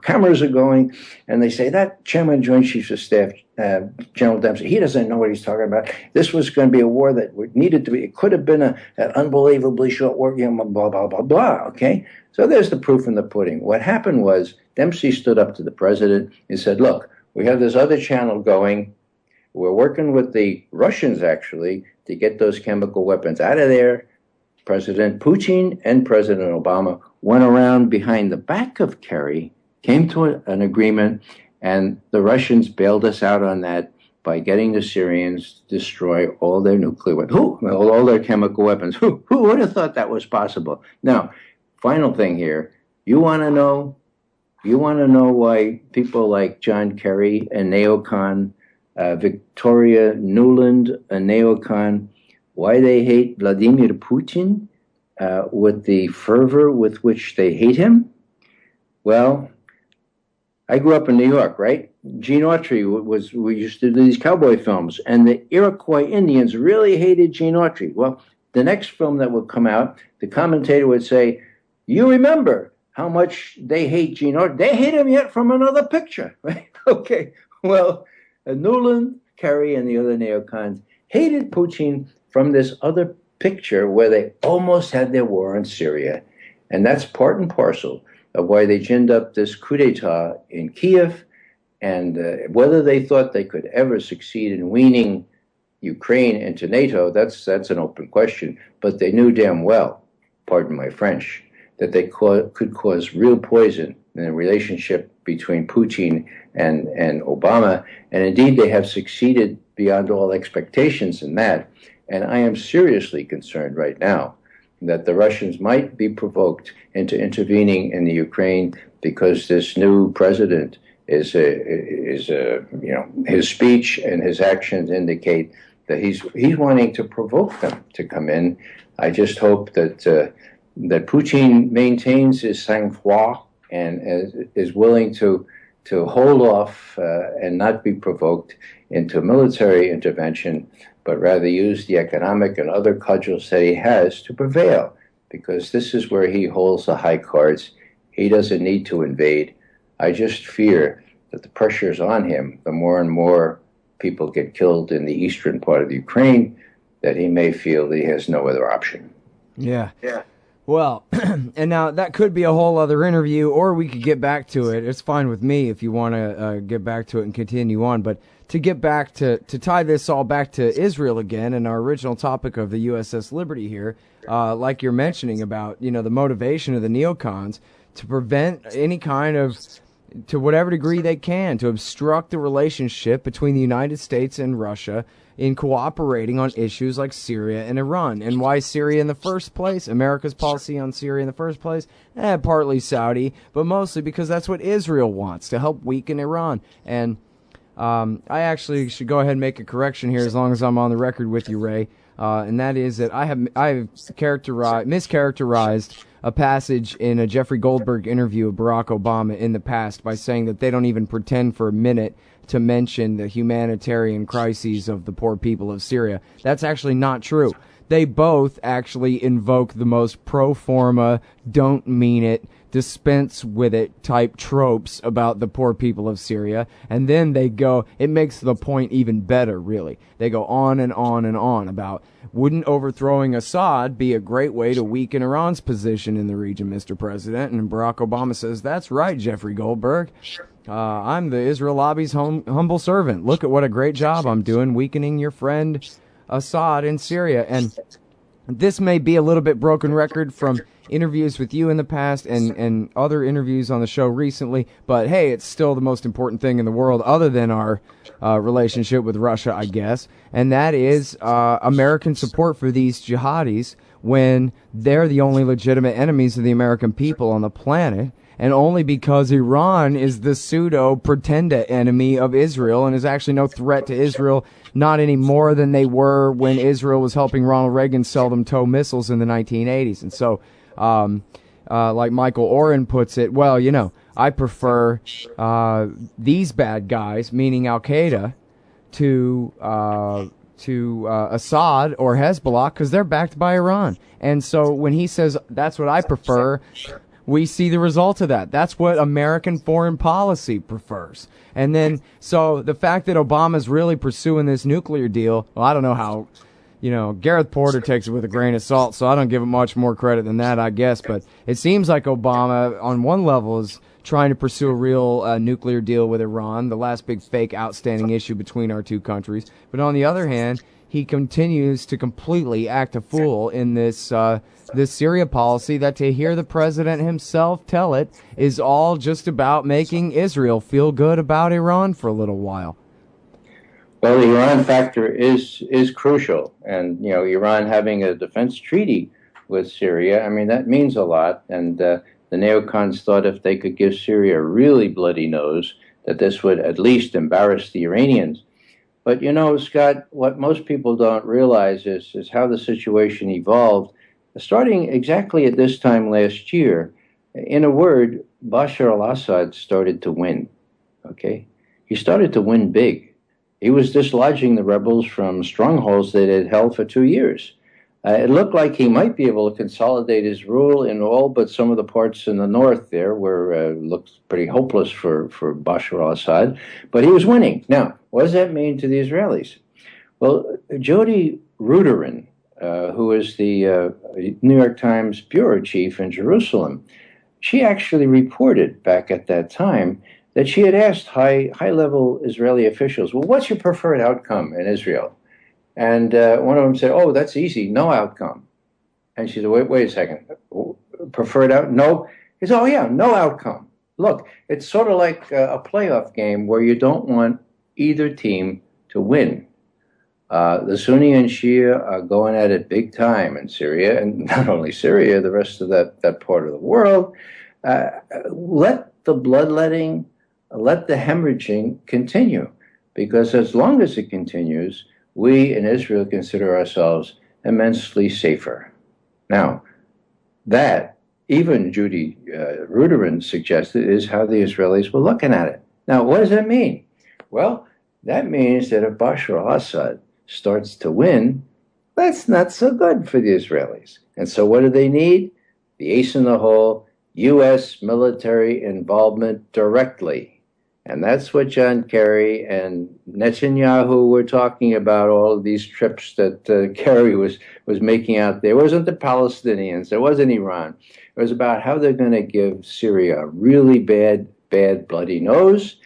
cameras are going, and they say, that Chairman Joint Chiefs of Staff, General Dempsey, he doesn't know what he's talking about. This was going to be a war that needed to be, it could have been an unbelievably short war, blah, blah, blah, blah, okay? So there's the proof in the pudding. What happened was Dempsey stood up to the president and said, look, we have this other channel going. We're working with the Russians, actually, to get those chemical weapons out of there. President Putin and President Obama went around behind the back of Kerry, came to an agreement, and the Russians bailed us out on that by getting the Syrians to destroy all their nuclear weapons, all their chemical weapons. Who would have thought that was possible? Now, final thing here, you want to know why people like John Kerry and neocon Victoria Nuland, a neocon, why they hate Vladimir Putin with the fervor with which they hate him. Well, I grew up in New York, right? Gene Autry we used to do these cowboy films, and the Iroquois Indians really hated Gene Autry. Well, the next film that would come out, the commentator would say, you remember how much they hate Gene Autry. They hate him yet from another picture, right? Okay, well, Newland, Kerry, and the other neocons hated Putin from this other picture where they almost had their war in Syria. And that's part and parcel of why they ginned up this coup d'etat in Kiev, and whether they thought they could ever succeed in weaning Ukraine into NATO, that's an open question. But they knew damn well, pardon my French, that they could cause real poison in the relationship between Putin and Obama. And indeed, they have succeeded beyond all expectations in that. And I am seriously concerned right now that the Russians might be provoked into intervening in the Ukraine because this new president is his speech and his actions indicate that he's wanting to provoke them to come in. I just hope that that Putin maintains his sang-froid and is willing to hold off and not be provoked into military intervention, but rather use the economic and other cudgels that he has to prevail, because this is where he holds the high cards. He doesn't need to invade. I just fear that the pressure is on him. The more and more people get killed in the eastern part of the Ukraine, that he may feel that he has no other option. Yeah. Well, and now that could be a whole other interview, or we could get back to it. It's fine with me if you want to get back to it and continue on. But to get back to tie this all back to Israel again and our original topic of the USS Liberty here, like you're mentioning about, the motivation of the neocons to prevent any kind of, to whatever degree they can, to obstruct the relationship between the United States and Russia in cooperating on issues like Syria and Iran. And why Syria in the first place? America's policy on Syria in the first place? Partly Saudi, but mostly because that's what Israel wants, to help weaken Iran. And I actually should go ahead and make a correction here as long as I'm on the record with you, Ray. And that is that I have mischaracterized a passage in a Jeffrey Goldberg interview of Barack Obama in the past by saying that they don't even pretend for a minute to mention the humanitarian crises of the poor people of Syria. That's actually not true. They both actually invoke the most pro forma, don't mean it, dispense with it type tropes about the poor people of Syria, and then they go, it makes the point even better, really. They go on and on and on about, wouldn't overthrowing Assad be a great way to weaken Iran's position in the region, Mr. President? And Barack Obama says, that's right, Jeffrey Goldberg. I'm the Israel lobby's humble servant. Look at what a great job I'm doing weakening your friend Assad in Syria. And this may be a little bit broken record from interviews with you in the past and other interviews on the show recently, but hey, it's still the most important thing in the world other than our relationship with Russia, I guess, and that is American support for these jihadis when they're the only legitimate enemies of the American people on the planet, and only because Iran is the pseudo-pretender enemy of Israel and is actually no threat to Israel, not any more than they were when Israel was helping Ronald Reagan sell them TOW missiles in the 1980s. And so, like Michael Oren puts it, well, I prefer these bad guys, meaning Al-Qaeda, to Assad or Hezbollah because they're backed by Iran. And so when he says that's what I prefer, we see the result of that. That's what American foreign policy prefers. And then, so the fact that Obama's really pursuing this nuclear deal, well, I don't know how, Gareth Porter takes it with a grain of salt, so I don't give him much more credit than that, I guess. But it seems like Obama, on one level, is trying to pursue a real nuclear deal with Iran, the last big fake outstanding issue between our two countries. But on the other hand, he continues to completely act a fool in this Syria policy that, to hear the president himself tell it, is all just about making Israel feel good about Iran for a little while. Well, the Iran factor is crucial, and Iran having a defense treaty with Syria, I mean, that means a lot. And the neocons thought if they could give Syria a really bloody nose, that this would at least embarrass the Iranians. But Scott, what most people don't realize is how the situation evolved. Starting exactly at this time last year, in a word, Bashar al-Assad started to win. Okay? He started to win big. He was dislodging the rebels from strongholds that had held for 2 years. It looked like he might be able to consolidate his rule in all but some of the parts in the north there where looked pretty hopeless for Bashar al-Assad, but he was winning. Now, what does that mean to the Israelis? Well, Jody Ruderin, who is the New York Times bureau chief in Jerusalem, she actually reported back at that time that she had asked high-level Israeli officials, well, what's your preferred outcome in Israel? And one of them said, oh, that's easy, no outcome. And she said, wait a second, preferred out? No. He said, oh, yeah, no outcome. Look, it's sort of like a playoff game where you don't want either team to win. The Sunni and Shia are going at it big time in Syria, and not only Syria, the rest of that part of the world. Let the bloodletting, let the hemorrhaging continue, because as long as it continues, we in Israel consider ourselves immensely safer. Now, that, even Judy Ruderin suggested, is how the Israelis were looking at it. Now, what does that mean? Well, that means that if Bashar al-Assad starts to win, that's not so good for the Israelis. And so what do they need? The ace in the hole, U.S. military involvement directly. And that's what John Kerry and Netanyahu were talking about, all of these trips that Kerry was making out there. It wasn't the Palestinians. It wasn't Iran. It was about how they're going to give Syria a really bad, bloody nose.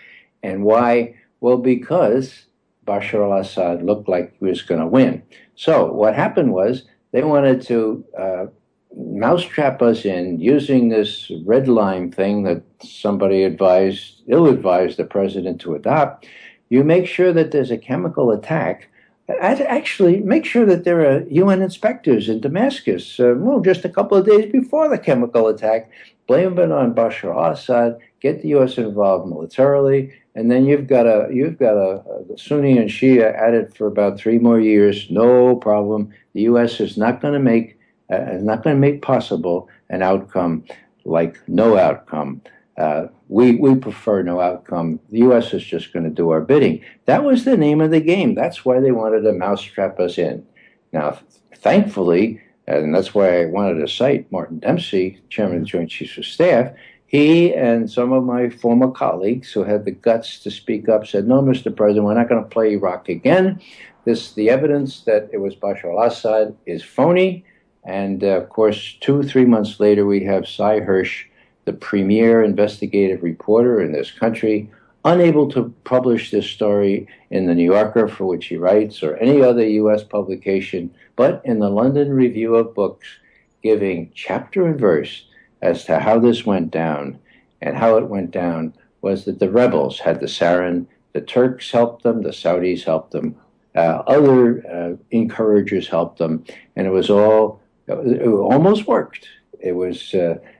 And why? Well, because Bashar al-Assad looked like he was going to win. So what happened was they wanted to mousetrap us in using this red line thing that somebody ill-advised the president to adopt. You make sure that there's a chemical attack. Actually, make sure that there are UN inspectors in Damascus, just a couple of days before the chemical attack. Blame it on Bashar al-Assad, get the U.S. involved militarily, and then you've got a Sunni and Shia at it for about 3 more years. No problem. The U.S. is not going to make possible an outcome like no outcome. We prefer no outcome. The U.S. is just going to do our bidding. That was the name of the game. That's why they wanted to mousetrap us in. Now, thankfully, and that's why I wanted to cite Martin Dempsey, Chairman of the Joint Chiefs of Staff, he and some of my former colleagues who had the guts to speak up said, no, Mr. President, we're not going to play Iraq again. The evidence that it was Bashar al-Assad is phony. And, of course, 2-3 months later, we have Cy Hirsch, the premier investigative reporter in this country, unable to publish this story in the New Yorker, for which he writes, or any other U.S. publication, but in the London Review of Books, giving chapter and verse as to how this went down. And how it went down was that the rebels had the sarin, the Turks helped them, the Saudis helped them, other encouragers helped them, and it almost worked. It was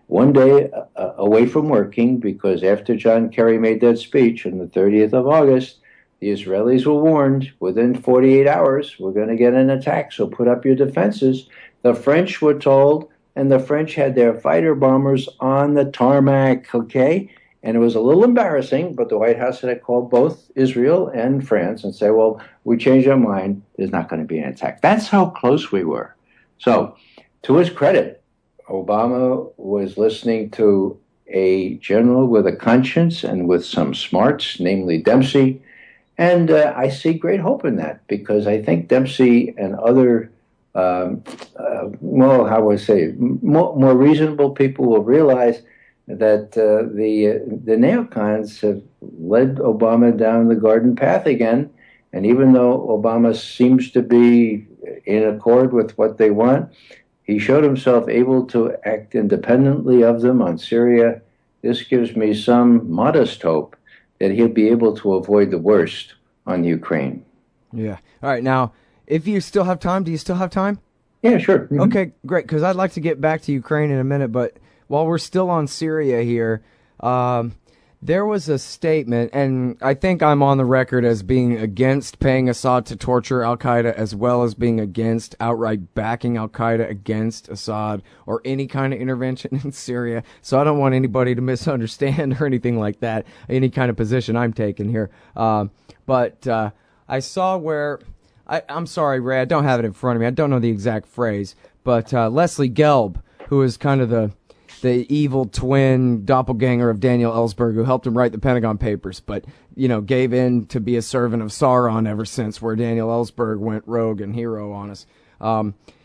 one day away from working, because after John Kerry made that speech on the 30th of August, the Israelis were warned within 48 hours, we're going to get an attack, so put up your defenses. The French were told, and the French had their fighter bombers on the tarmac, okay? And it was a little embarrassing, but the White House had called both Israel and France and said, well, we changed our mind, there's not going to be an attack. That's how close we were. So, to his credit, Obama was listening to a general with a conscience and with some smarts, namely Dempsey, and I see great hope in that, because I think Dempsey and other, more reasonable people will realize that the neocons have led Obama down the garden path again, and even though Obama seems to be in accord with what they want, he showed himself able to act independently of them on Syria. This gives me some modest hope that he'll be able to avoid the worst on Ukraine. Yeah. All right. Now, if you still have time, do you still have time? Yeah, sure. Mm-hmm. Okay, great, because I'd like to get back to Ukraine in a minute, but while we're still on Syria here, There was a statement, and I think I'm on the record as being against paying Assad to torture al-Qaeda, as well as being against outright backing al-Qaeda against Assad or any kind of intervention in Syria. So I don't want anybody to misunderstand or anything like that, any kind of position I'm taking here. But I saw where, I'm sorry, Ray, I don't have it in front of me. I don't know the exact phrase, but Leslie Gelb, who is kind of the evil twin doppelganger of Daniel Ellsberg, who helped him write the Pentagon Papers, but, gave in to be a servant of Sauron ever since, where Daniel Ellsberg went rogue and hero on us.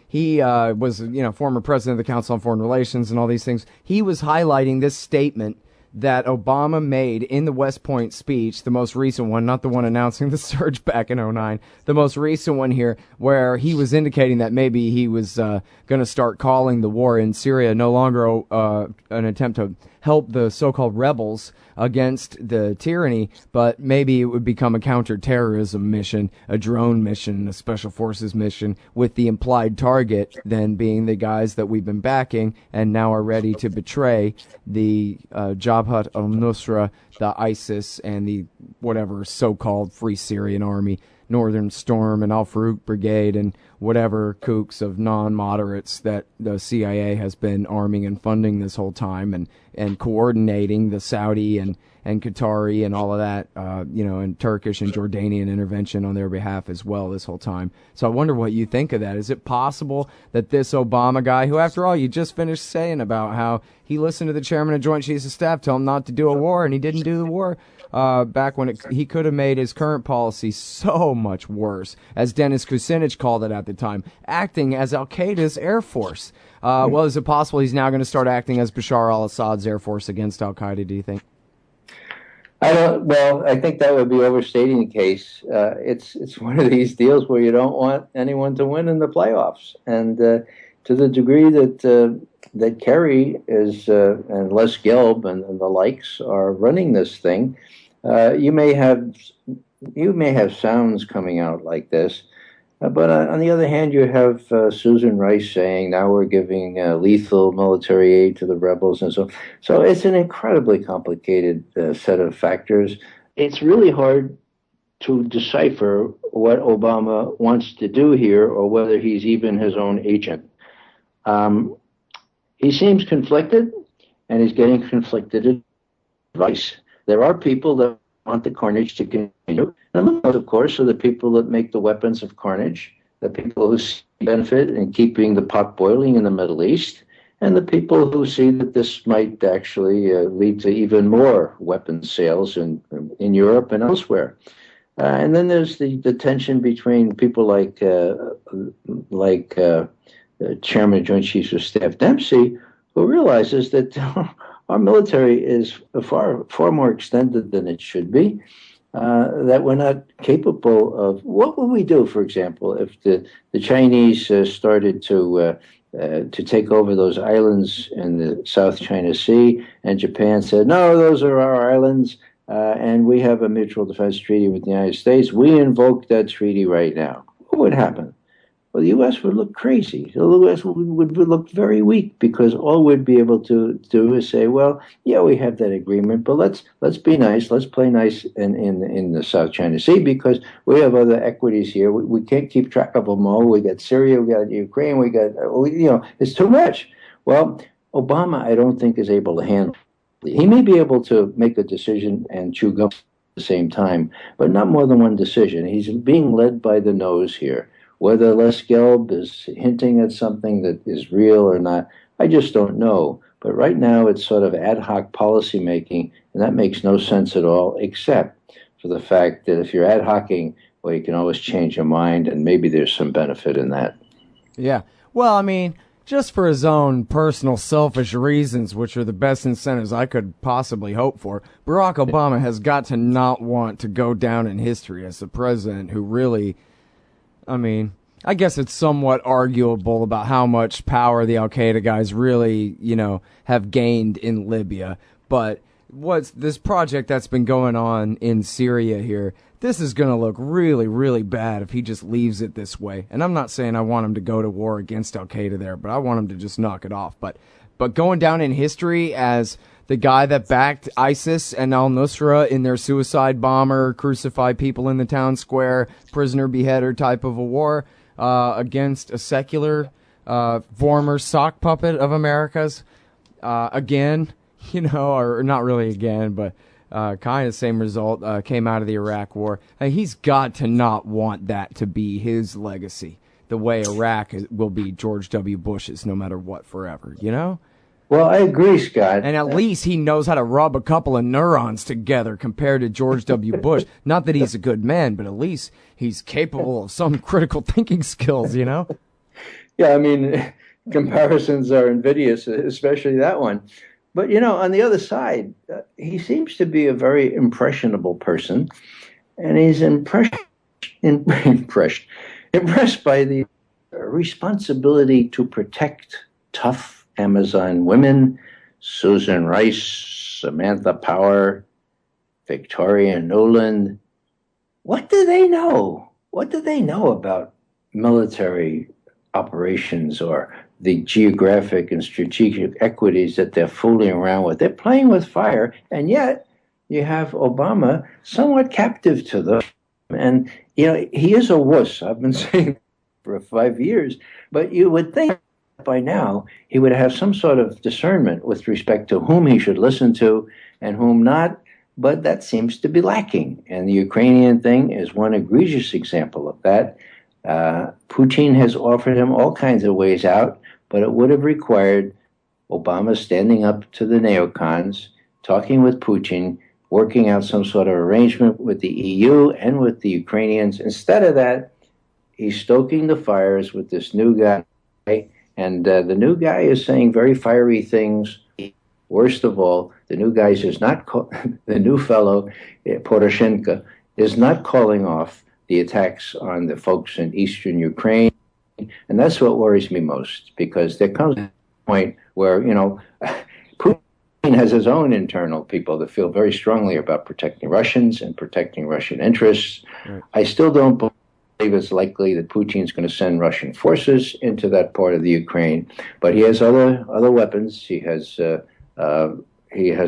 He was, former president of the Council on Foreign Relations and all these things. He was highlighting this statement that Obama made in the West Point speech, the most recent one, not the one announcing the surge back in '09, the most recent one here, where he was indicating that maybe he was going to start calling the war in Syria no longer an attempt to help the so-called rebels against the tyranny, but maybe it would become a counter-terrorism mission, a drone mission, a special forces mission, with the implied target then being the guys that we've been backing and now are ready to betray the Jabhat al-Nusra, the ISIS, and the whatever so-called Free Syrian Army, Northern Storm and Al-Farouk Brigade, and whatever kooks of non-moderates that the CIA has been arming and funding this whole time, and coordinating the Saudi and Qatari and all of that, and Turkish and Jordanian intervention on their behalf as well this whole time. So I wonder what you think of that. Is it possible that this Obama guy, who after all you just finished saying about how he listened to the chairman of Joint Chiefs of Staff tell him not to do a war, and he didn't do the war, back when he could have made his current policy so much worse, as Dennis Kucinich called it at the time, acting as al-Qaeda's air force. Well, is it possible he's now going to start acting as Bashar al-Assad's air force against al-Qaeda, do you think? I think that would be overstating the case. It's one of these deals where you don't want anyone to win in the playoffs. And to the degree that Kerry is and Les Gelb and the likes are running this thing, you may have sounds coming out like this, but on the other hand, you have Susan Rice saying now we're giving lethal military aid to the rebels, and so it's an incredibly complicated set of factors. It's really hard to decipher what Obama wants to do here, or whether he's even his own agent. He seems conflicted, and he's getting conflicted advice. There are people that want the carnage to continue. And those, of course, are the people that make the weapons of carnage, the people who see benefit in keeping the pot boiling in the Middle East, and the people who see that this might actually lead to even more weapons sales in Europe and elsewhere. And then there's the tension between people like Chairman of Joint Chiefs of Staff Dempsey, who realizes that our military is far more extended than it should be, that we're not capable of. What would we do, for example, if the Chinese started to take over those islands in the South China Sea, and Japan said, no, those are our islands, and we have a mutual defense treaty with the United States. We invoke that treaty right now. What would happen? Well, the U.S. would look crazy. The U.S. would look very weak, because all we'd be able to do is say, well, yeah, we have that agreement, but let's be nice. Let's play nice in the South China Sea, because we have other equities here. We can't keep track of them all. We got Syria, we got Ukraine, we got, it's too much. Well, Obama, I don't think, is able to handle it. He may be able to make a decision and chew gum at the same time, but not more than one decision. He's being led by the nose here. Whether Les Gelb is hinting at something that is real or not, I just don't know. But right now it's sort of ad hoc policy making, and that makes no sense at all, except for the fact that if you're ad hocing, well, you can always change your mind, and maybe there's some benefit in that. Yeah. Well, I mean, just for his own personal selfish reasons, which are the best incentives I could possibly hope for, Barack Obama has got to not want to go down in history as the president who really, I mean, I guess it's somewhat arguable about how much power the Al-Qaeda guys really, have gained in Libya. But what's this project that's been going on in Syria here, this is going to look really, really bad if he just leaves it this way. And I'm not saying I want him to go to war against Al-Qaeda there, but I want him to just knock it off. But but going down in history as the guy that backed ISIS and al-Nusra in their suicide bomber, crucified people in the town square, prisoner beheader type of a war against a secular former sock puppet of America's, again, or not really again, but kind of the same result came out of the Iraq War. He's got to not want that to be his legacy, the way Iraq will be George W. Bush's no matter what forever, Well, I agree, Scott. And at least he knows how to rub a couple of neurons together compared to George W. Bush. Not that he's a good man, but at least he's capable of some critical thinking skills, Yeah, I mean, comparisons are invidious, especially that one. But, on the other side, he seems to be a very impressionable person, and he's impressed by the responsibility to protect tough Amazon women, Susan Rice, Samantha Power, Victoria Nuland. What do they know? What do they know about military operations or the geographic and strategic equities that they're fooling around with? They're playing with fire, and yet you have Obama somewhat captive to them. And, he is a wuss. I've been saying for 5 years, but you would think by now he would have some sort of discernment with respect to whom he should listen to and whom not, but that seems to be lacking. And the Ukrainian thing is one egregious example of that. Putin has offered him all kinds of ways out, but it would have required Obama standing up to the neocons, talking with Putin, working out some sort of arrangement with the EU and with the Ukrainians. Instead of that, he's stoking the fires with this new guy. And the new guy is saying very fiery things. Worst of all, the new guy is not the new fellow, Poroshenko, is not calling off the attacks on the folks in eastern Ukraine. And that's what worries me most, because there comes a point where, Putin has his own internal people that feel very strongly about protecting Russians and protecting Russian interests. Right. I still don't believe it's likely that Putin's going to send Russian forces into that part of the Ukraine, but he has other weapons. He has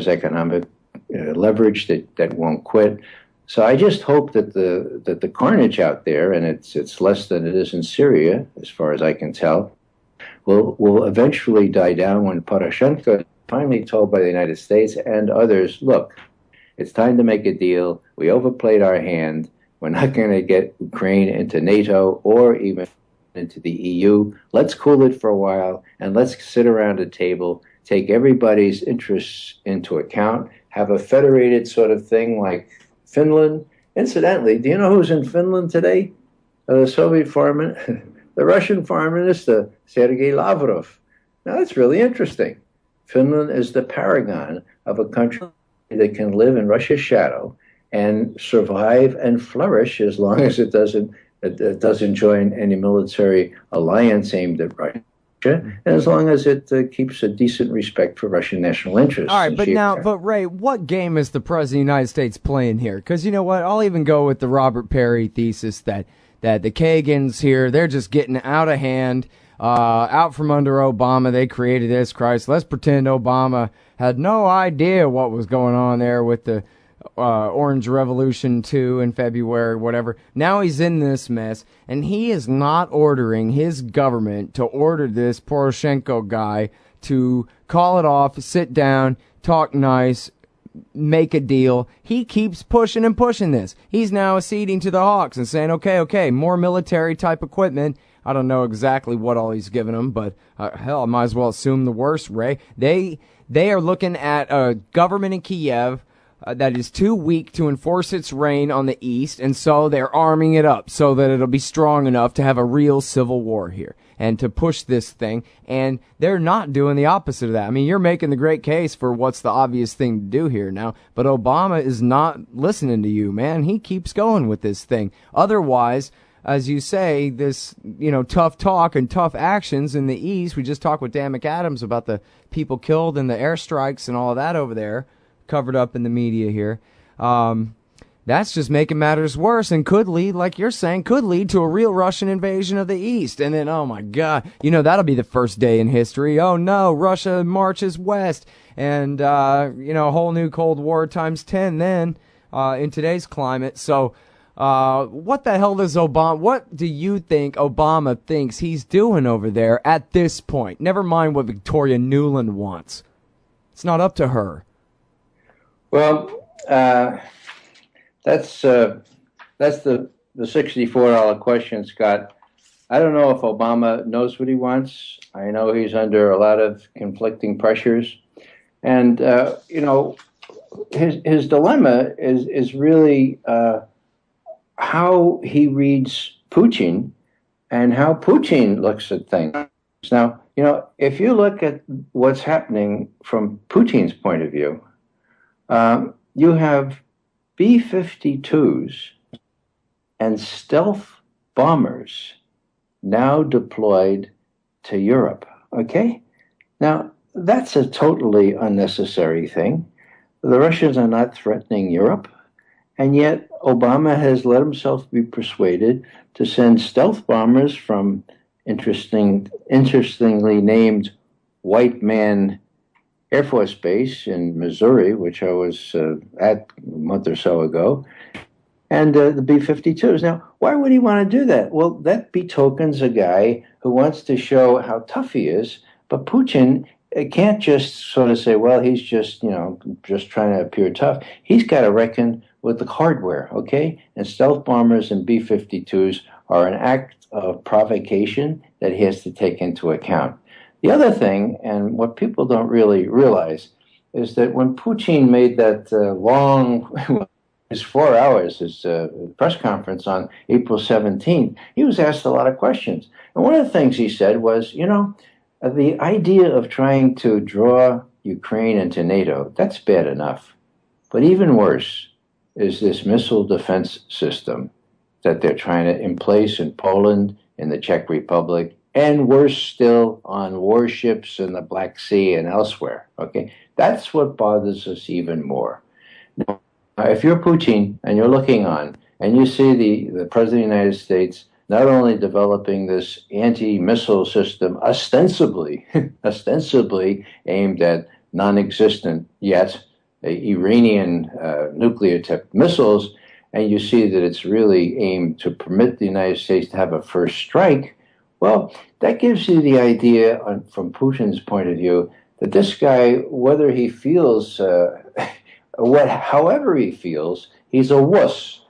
economic leverage that won't quit. So I just hope that the carnage out there, and it's less than it is in Syria, as far as I can tell, will eventually die down when Poroshenko is finally told by the United States and others, look, it's time to make a deal. We overplayed our hand. We're not going to get Ukraine into NATO or even into the EU. Let's cool it for a while, and let's sit around a table, take everybody's interests into account, have a federated sort of thing like Finland. Incidentally, do you know who's in Finland today? The Soviet foreign, the Russian foreign minister, Sergei Lavrov. Now, that's really interesting. Finland is the paragon of a country that can live in Russia's shadow and survive and flourish as long as it doesn't join any military alliance aimed at Russia, and as long as it keeps a decent respect for Russian national interests. All right, but Ray, what game is the President of the United States playing here? Because you know what, I'll even go with the Robert Perry thesis that the Kagans here, they're just getting out of hand, out from under Obama. They created this crisis. Let's pretend Obama had no idea what was going on there with the Orange Revolution 2 in February, whatever. Now he's in this mess, and he is not ordering his government to order this Poroshenko guy to call it off, sit down, talk nice, make a deal. He keeps pushing and pushing this. He's now acceding to the Hawks and saying, okay, more military type equipment. I don't know exactly what all he's giving them, but hell, I might as well assume the worst, Ray. They are looking at a government in Kiev that is too weak to enforce its reign on the east, and so they're arming it up so that it'll be strong enough to have a real civil war here and to push this thing, and they're not doing the opposite of that. I mean, you're making the great case for what's the obvious thing to do here now, but Obama is not listening to you, man. He keeps going with this thing. Otherwise, as you say, this, tough talk and tough actions in the east. We just talked with Dan McAdams about the people killed in the airstrikes and all of that over there, covered up in the media here. that's just making matters worse and could lead, like you're saying, could lead to a real Russian invasion of the East. And then, oh my God, that'll be the first day in history. Oh no, Russia marches west. And, a whole new Cold War times 10 then in today's climate. So what the hell what do you think Obama thinks he's doing over there at this point? Never mind what Victoria Nuland wants. It's not up to her. Well, that's the $64 question, Scott. I don't know if Obama knows what he wants. I know he's under a lot of conflicting pressures. And, his dilemma is really how he reads Putin and how Putin looks at things. Now, if you look at what's happening from Putin's point of view, you have B-52s and stealth bombers now deployed to Europe, okay? Now, that's a totally unnecessary thing. The Russians are not threatening Europe, and yet Obama has let himself be persuaded to send stealth bombers from interestingly named White Man Air Force Base in Missouri, which I was at a month or so ago, and the B-52s. Now, why would he want to do that? Well, that betokens a guy who wants to show how tough he is, but Putin can't just sort of say, well, he's just trying to appear tough. He's got to reckon with the hardware, okay? And stealth bombers and B-52s are an act of provocation that he has to take into account. The other thing, and what people don't really realize, is that when Putin made that long, his 4 hours, his press conference on April 17th, he was asked a lot of questions. And one of the things he said was, the idea of trying to draw Ukraine into NATO, that's bad enough. But even worse is this missile defense system that they're trying to in place in Poland, in the Czech Republic, and worse still on warships in the Black Sea and elsewhere. Okay, that's what bothers us even more. Now, if you're Putin and you're looking on and you see the President of the United States not only developing this anti-missile system ostensibly aimed at non-existent yet Iranian nuclear-tipped missiles, and you see that it's really aimed to permit the United States to have a first strike, well, that gives you the idea, from Putin's point of view, that this guy, whether he feels, however he feels, he's a wuss.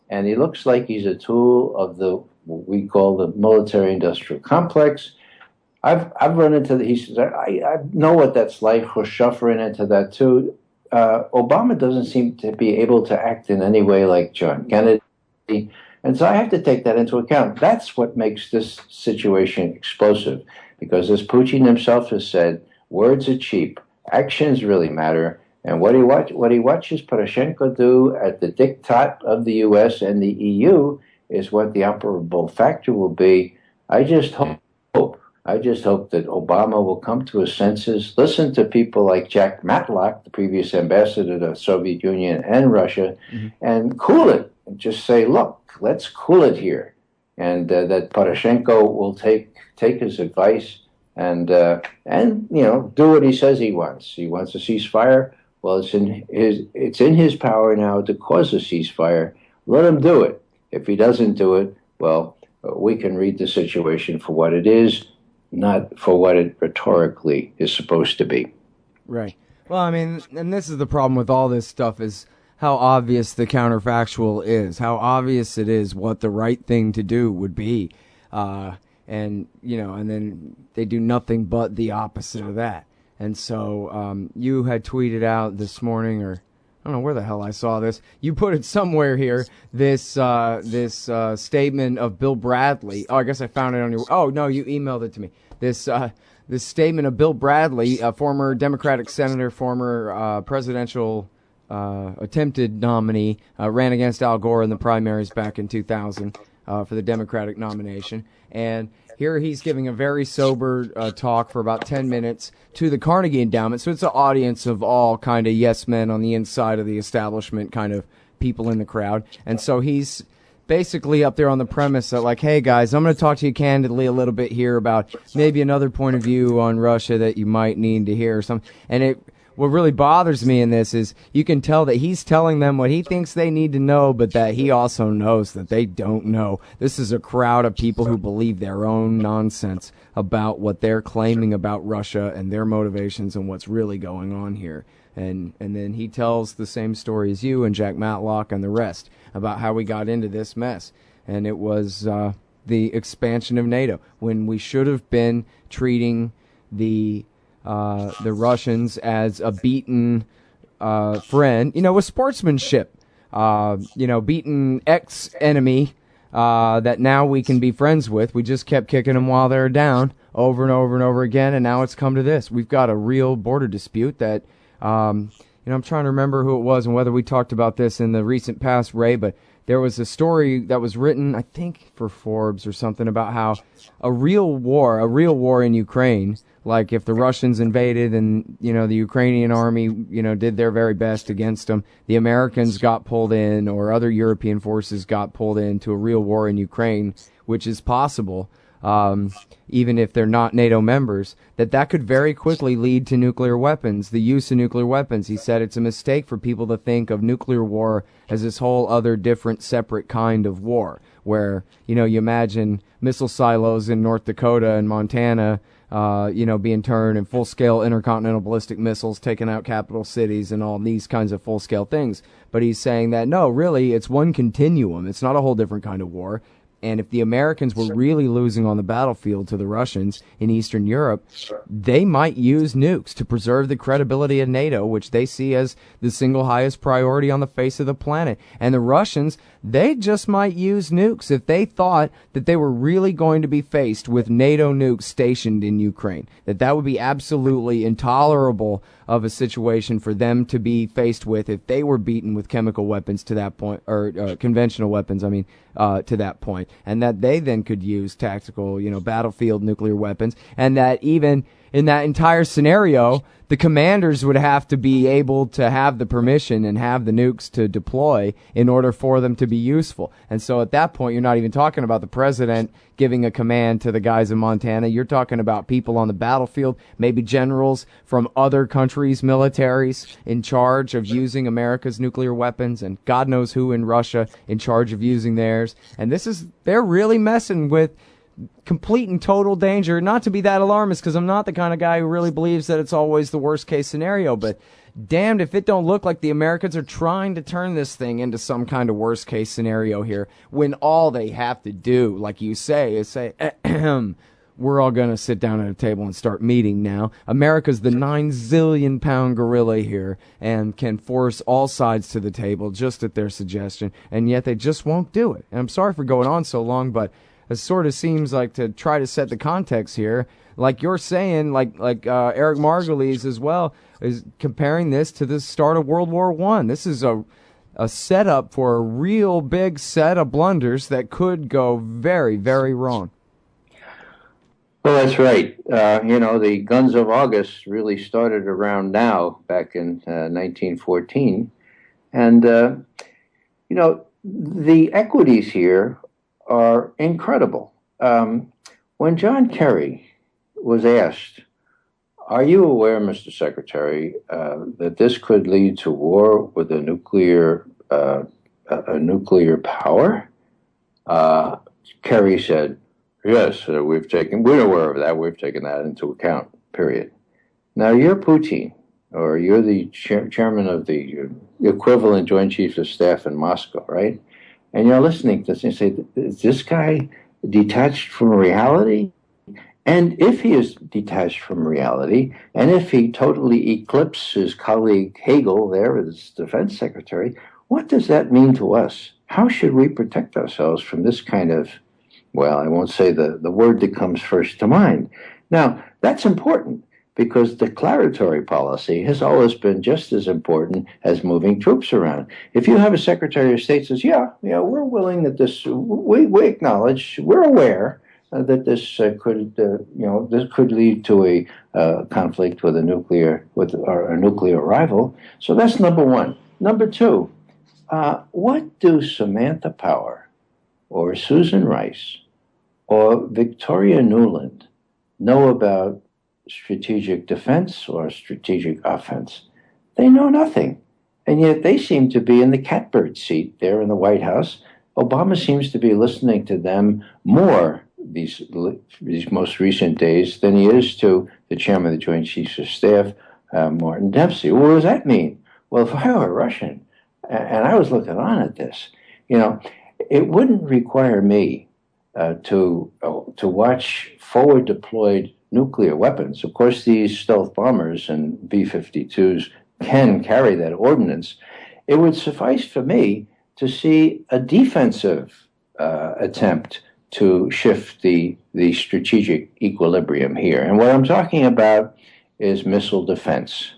And he looks like he's a tool of what we call the military-industrial complex. I've run into he says, I know what that's like. Khrushchev ran into that too. Obama doesn't seem to be able to act in any way like John Kennedy. And so I have to take that into account. That's what makes this situation explosive, because as Putin himself has said, words are cheap, actions really matter. And what he watches Poroshenko do at the diktat of the U.S. and the EU is what the operable factor will be. I just hope that Obama will come to his senses, listen to people like Jack Matlock, the previous ambassador to the Soviet Union and Russia, and cool it. And just say, look, let's cool it here. And that Poroshenko will take his advice and do what he says he wants. He wants a ceasefire. Well, it's in his power now to cause a ceasefire. Let him do it. If he doesn't do it, well, we can read the situation for what it is, not for what it rhetorically is supposed to be. Right. Well, I mean, and this is the problem with all this stuff, is how obvious the counterfactual is, how obvious it is what the right thing to do would be. And then they do nothing but the opposite of that. And so you had tweeted out this morning, or I don't know where the hell I saw this. You put it somewhere here, this statement of Bill Bradley. Oh, I guess I found it on your... Oh, no, you emailed it to me. This statement of Bill Bradley, a former Democratic senator, former presidential attempted nominee, ran against Al Gore in the primaries back in 2000 for the Democratic nomination. And here he's giving a very sober talk for about 10 minutes to the Carnegie Endowment. So it's an audience of all kind of yes men on the inside of the establishment, kind of people in the crowd. And so he's basically up there on the premise that, like, hey, guys, I'm going to talk to you candidly a little bit here about maybe another point of view on Russia that you might need to hear or something. And what really bothers me in this is you can tell that he's telling them what he thinks they need to know, but that he also knows that they don't know. This is a crowd of people who believe their own nonsense about what they're claiming about Russia and their motivations and what's really going on here. And then he tells the same story as you and Jack Matlock and the rest about how we got into this mess. And it was the expansion of NATO, when we should have been treating the Russians as a beaten friend, with sportsmanship, beaten ex-enemy that now we can be friends with. We just kept kicking them while they were down over and over and over again, and now it's come to this. We've got a real border dispute that, I'm trying to remember who it was and whether we talked about this in the recent past, Ray, but there was a story that was written, I think, for Forbes or something about how a real war in Ukraine, like if the Russians invaded and, the Ukrainian army, did their very best against them, the Americans got pulled in or other European forces got pulled into a real war in Ukraine, which is possible, even if they're not NATO members, that could very quickly lead to nuclear weapons, the use of nuclear weapons. He said it's a mistake for people to think of nuclear war as this whole other different separate kind of war, where, you imagine missile silos in North Dakota and Montana, being turned and full-scale intercontinental ballistic missiles taking out capital cities and all these kinds of full-scale things. But he's saying that, no, really, it's one continuum. It's not a whole different kind of war. And if the Americans were really losing on the battlefield to the Russians in Eastern Europe, they might use nukes to preserve the credibility of NATO, which they see as the single highest priority on the face of the planet. And the Russians, they just might use nukes if they thought that they were really going to be faced with NATO nukes stationed in Ukraine, that would be absolutely intolerable of a situation for them to be faced with if they were beaten with chemical weapons to that point, or conventional weapons, to that point, and that they then could use tactical, battlefield nuclear weapons, and that even in that entire scenario, the commanders would have to be able to have the permission and have the nukes to deploy in order for them to be useful. And so at that point, you're not even talking about the president giving a command to the guys in Montana. You're talking about people on the battlefield, maybe generals from other countries' militaries in charge of using America's nuclear weapons, and God knows who in Russia in charge of using theirs. And they're really messing with complete and total danger. Not to be that alarmist, because I'm not the kind of guy who really believes that it's always the worst case scenario, but damned if it don't look like the Americans are trying to turn this thing into some kind of worst case scenario here, when all they have to do, like you say, is say, we're all going to sit down at a table and start meeting now. America's the 9 zillion pound gorilla here and can force all sides to the table just at their suggestion, and yet they just won't do it. And I'm sorry for going on so long, but it sort of seems like, to try to set the context here, like you're saying, like Eric Margulies as well, is comparing this to the start of World War I. This is a setup for a real big set of blunders that could go very, very wrong. Well, that's right. The Guns of August really started around now, back in 1914. And, the equities here are incredible. When John Kerry was asked, "Are you aware, Mr. Secretary, that this could lead to war with a nuclear power?" Kerry said, "Yes, we're aware of that. We've taken that into account, period." Now, you're Putin, or you're the chairman of the equivalent Joint Chiefs of Staff in Moscow, right? And you're listening to this and you say, is this guy detached from reality? And if he is detached from reality, and if he totally eclipses his colleague Hagel there as defense secretary, what does that mean to us? How should we protect ourselves from this kind of, well, I won't say the word that comes first to mind. Now, that's important, because declaratory policy has always been just as important as moving troops around. If you have a Secretary of State says, yeah, we're willing that this, we acknowledge, we're aware that this this could lead to a conflict with a nuclear rival. So that's number one. Number two, what do Samantha Power or Susan Rice or Victoria Nuland know about strategic defense or strategic offense? They know nothing. And yet they seem to be in the catbird seat there in the White House. Obama seems to be listening to them more these most recent days than he is to the chairman of the Joint Chiefs of Staff, Martin Dempsey. Well, what does that mean? Well, if I were Russian and I was looking on at this, it wouldn't require me to watch forward deployed nuclear weapons. Of course, these stealth bombers and B-52s can carry that ordnance. It would suffice for me to see a defensive attempt to shift the strategic equilibrium here. And what I'm talking about is missile defense.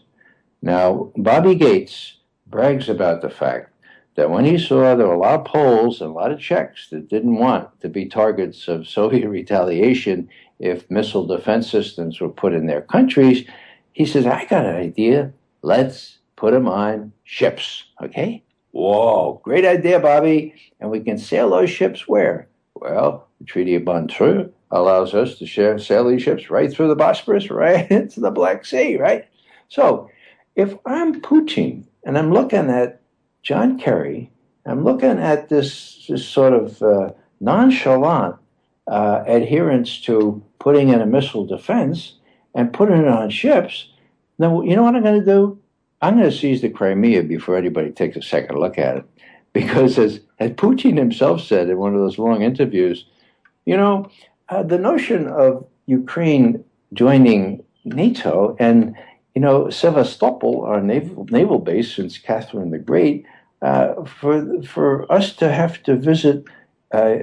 Now, Bobby Gates brags about the fact that when he saw there were a lot of Poles and a lot of Czechs that didn't want to be targets of Soviet retaliation if missile defense systems were put in their countries, he says, I got an idea. Let's put them on ships, okay? Whoa, great idea, Bobby. And we can sail those ships where? Well, the Treaty of Montreux allows us to sail these ships right through the Bosporus, right into the Black Sea, right? So if I'm Putin and I'm looking at John Kerry, I'm looking at this sort of nonchalant adherence to putting in a missile defense and putting it on ships, then you know what I'm going to do? I'm going to seize the Crimea before anybody takes a second look at it. Because as Putin himself said in one of those long interviews, the notion of Ukraine joining NATO and, Sevastopol, our naval base since Catherine the Great, for us to have to visit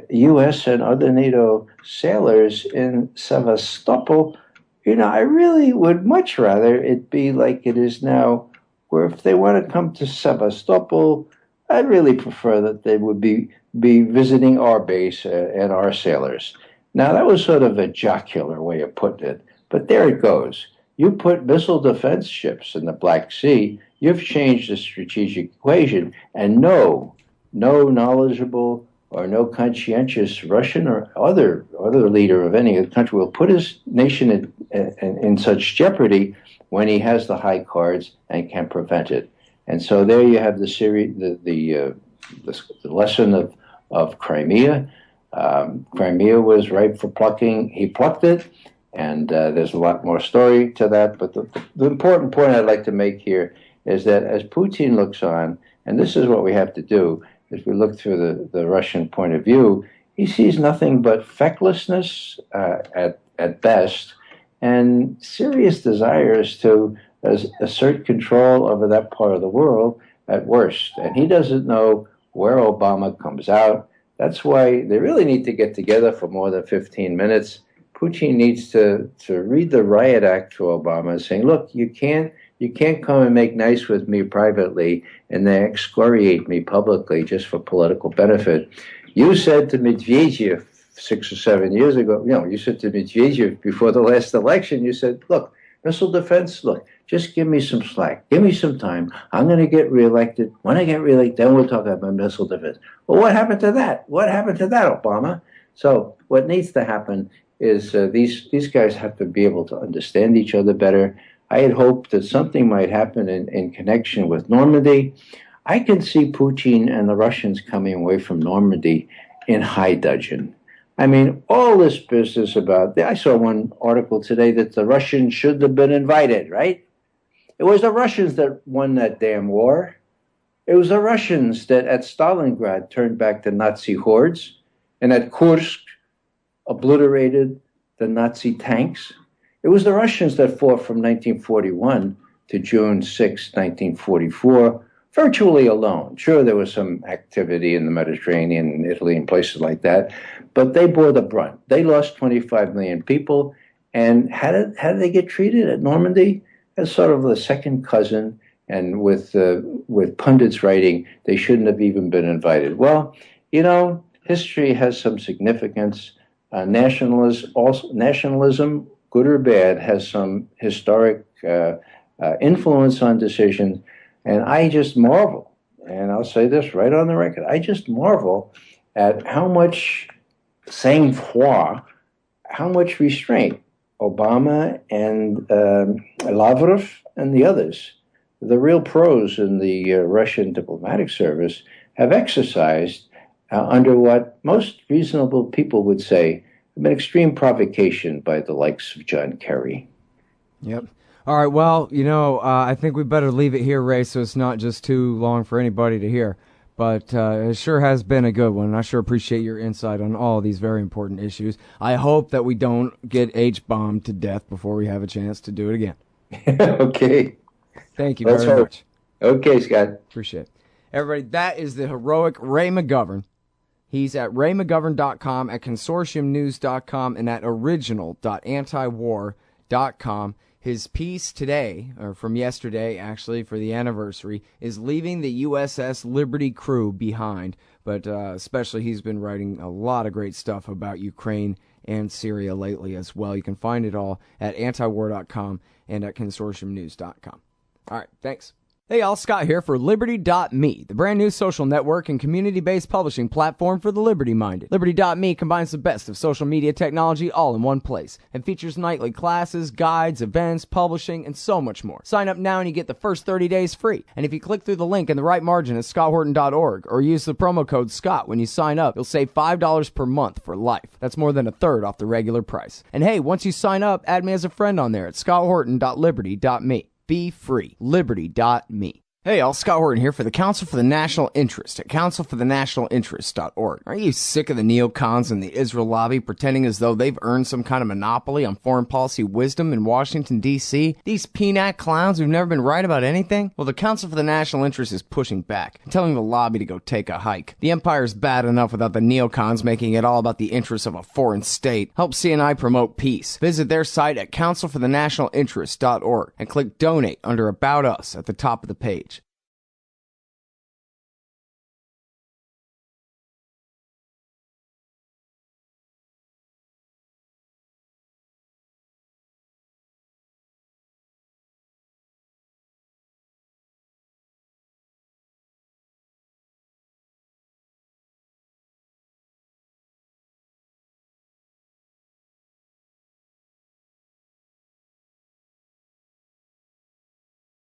U.S. and other NATO sailors in Sevastopol, I really would much rather it be like it is now, where if they want to come to Sevastopol, I'd really prefer that they would be visiting our base and our sailors. Now, that was sort of a jocular way of putting it, but there it goes. You put missile defense ships in the Black Sea, you've changed the strategic equation, and no knowledgeable or no conscientious Russian or other leader of any other country will put his nation in such jeopardy when he has the high cards and can prevent it. And so there you have the lesson of Crimea. Crimea was ripe for plucking. He plucked it, and there's a lot more story to that. But the important point I'd like to make here is that as Putin looks on, and this is what we have to do, if we look through the Russian point of view, he sees nothing but fecklessness at best, and serious desires to assert control over that part of the world at worst. And he doesn't know where Obama comes out. That's why they really need to get together for more than 15 minutes. Putin needs to read the riot act to Obama, saying, look, you can't come and make nice with me privately and then excoriate me publicly just for political benefit. You said to Medvedev 6 or 7 years ago, you said to Medvedev before the last election, you said, look, missile defense, look, just give me some slack. Give me some time. I'm going to get reelected. When I get reelected, then we'll talk about missile defense. Well, what happened to that? What happened to that, Obama? So what needs to happen is these guys have to be able to understand each other better. I had hoped that something might happen in connection with Normandy. I can see Putin and the Russians coming away from Normandy in high dudgeon. I mean, all this business about, I saw one article today that the Russians should have been invited, right? It was the Russians that won that damn war. It was the Russians that at Stalingrad turned back the Nazi hordes and at Kursk obliterated the Nazi tanks. It was the Russians that fought from 1941 to June 6, 1944, virtually alone. Sure, there was some activity in the Mediterranean and Italy and places like that, but they bore the brunt. They lost 25 million people, and how did they get treated at Normandy? As sort of the second cousin, and with pundits writing, they shouldn't have even been invited. Well, history has some significance. nationalism, good or bad, has some historic influence on decisions. And I just marvel, and I'll say this right on the record, I just marvel at how much sang-froid, how much restraint Obama and Lavrov and the others, the real pros in the Russian diplomatic service, have exercised under what most reasonable people would say have been extreme provocation by the likes of John Kerry. Yep. All right, well, I think we better leave it here, Ray, so it's not just too long for anybody to hear. But it sure has been a good one, and I sure appreciate your insight on all of these very important issues. I hope that we don't get H-bombed to death before we have a chance to do it again. Okay. Thank you very much. Okay, Scott. Appreciate it. Everybody, that is the heroic Ray McGovern. He's at raymcgovern.com, at consortiumnews.com, and at original.antiwar.com. His piece today, or from yesterday, actually, for the anniversary, is leaving the USS Liberty crew behind. But especially, he's been writing a lot of great stuff about Ukraine and Syria lately as well. You can find it all at antiwar.com and at consortiumnews.com. All right, thanks. Hey y'all, Scott here for Liberty.me, the brand new social network and community-based publishing platform for the liberty-minded. Liberty.me combines the best of social media technology all in one place and features nightly classes, guides, events, publishing, and so much more. Sign up now and you get the first 30 days free. And if you click through the link in the right margin at scotthorton.org or use the promo code SCOTT when you sign up, you'll save $5 per month for life. That's more than a third off the regular price. And hey, once you sign up, add me as a friend on there at scotthorton.liberty.me. Be free. Liberty.me. Hey, all, Scott Horton here for the Council for the National Interest at councilforthenationalinterest.org. Are you sick of the neocons and the Israel lobby pretending as though they've earned some kind of monopoly on foreign policy wisdom in Washington, D.C.? These peanut clowns who've never been right about anything? Well, the Council for the National Interest is pushing back and telling the lobby to go take a hike. The empire's bad enough without the neocons making it all about the interests of a foreign state. Help CNI promote peace. Visit their site at councilforthenationalinterest.org and click Donate under About Us at the top of the page.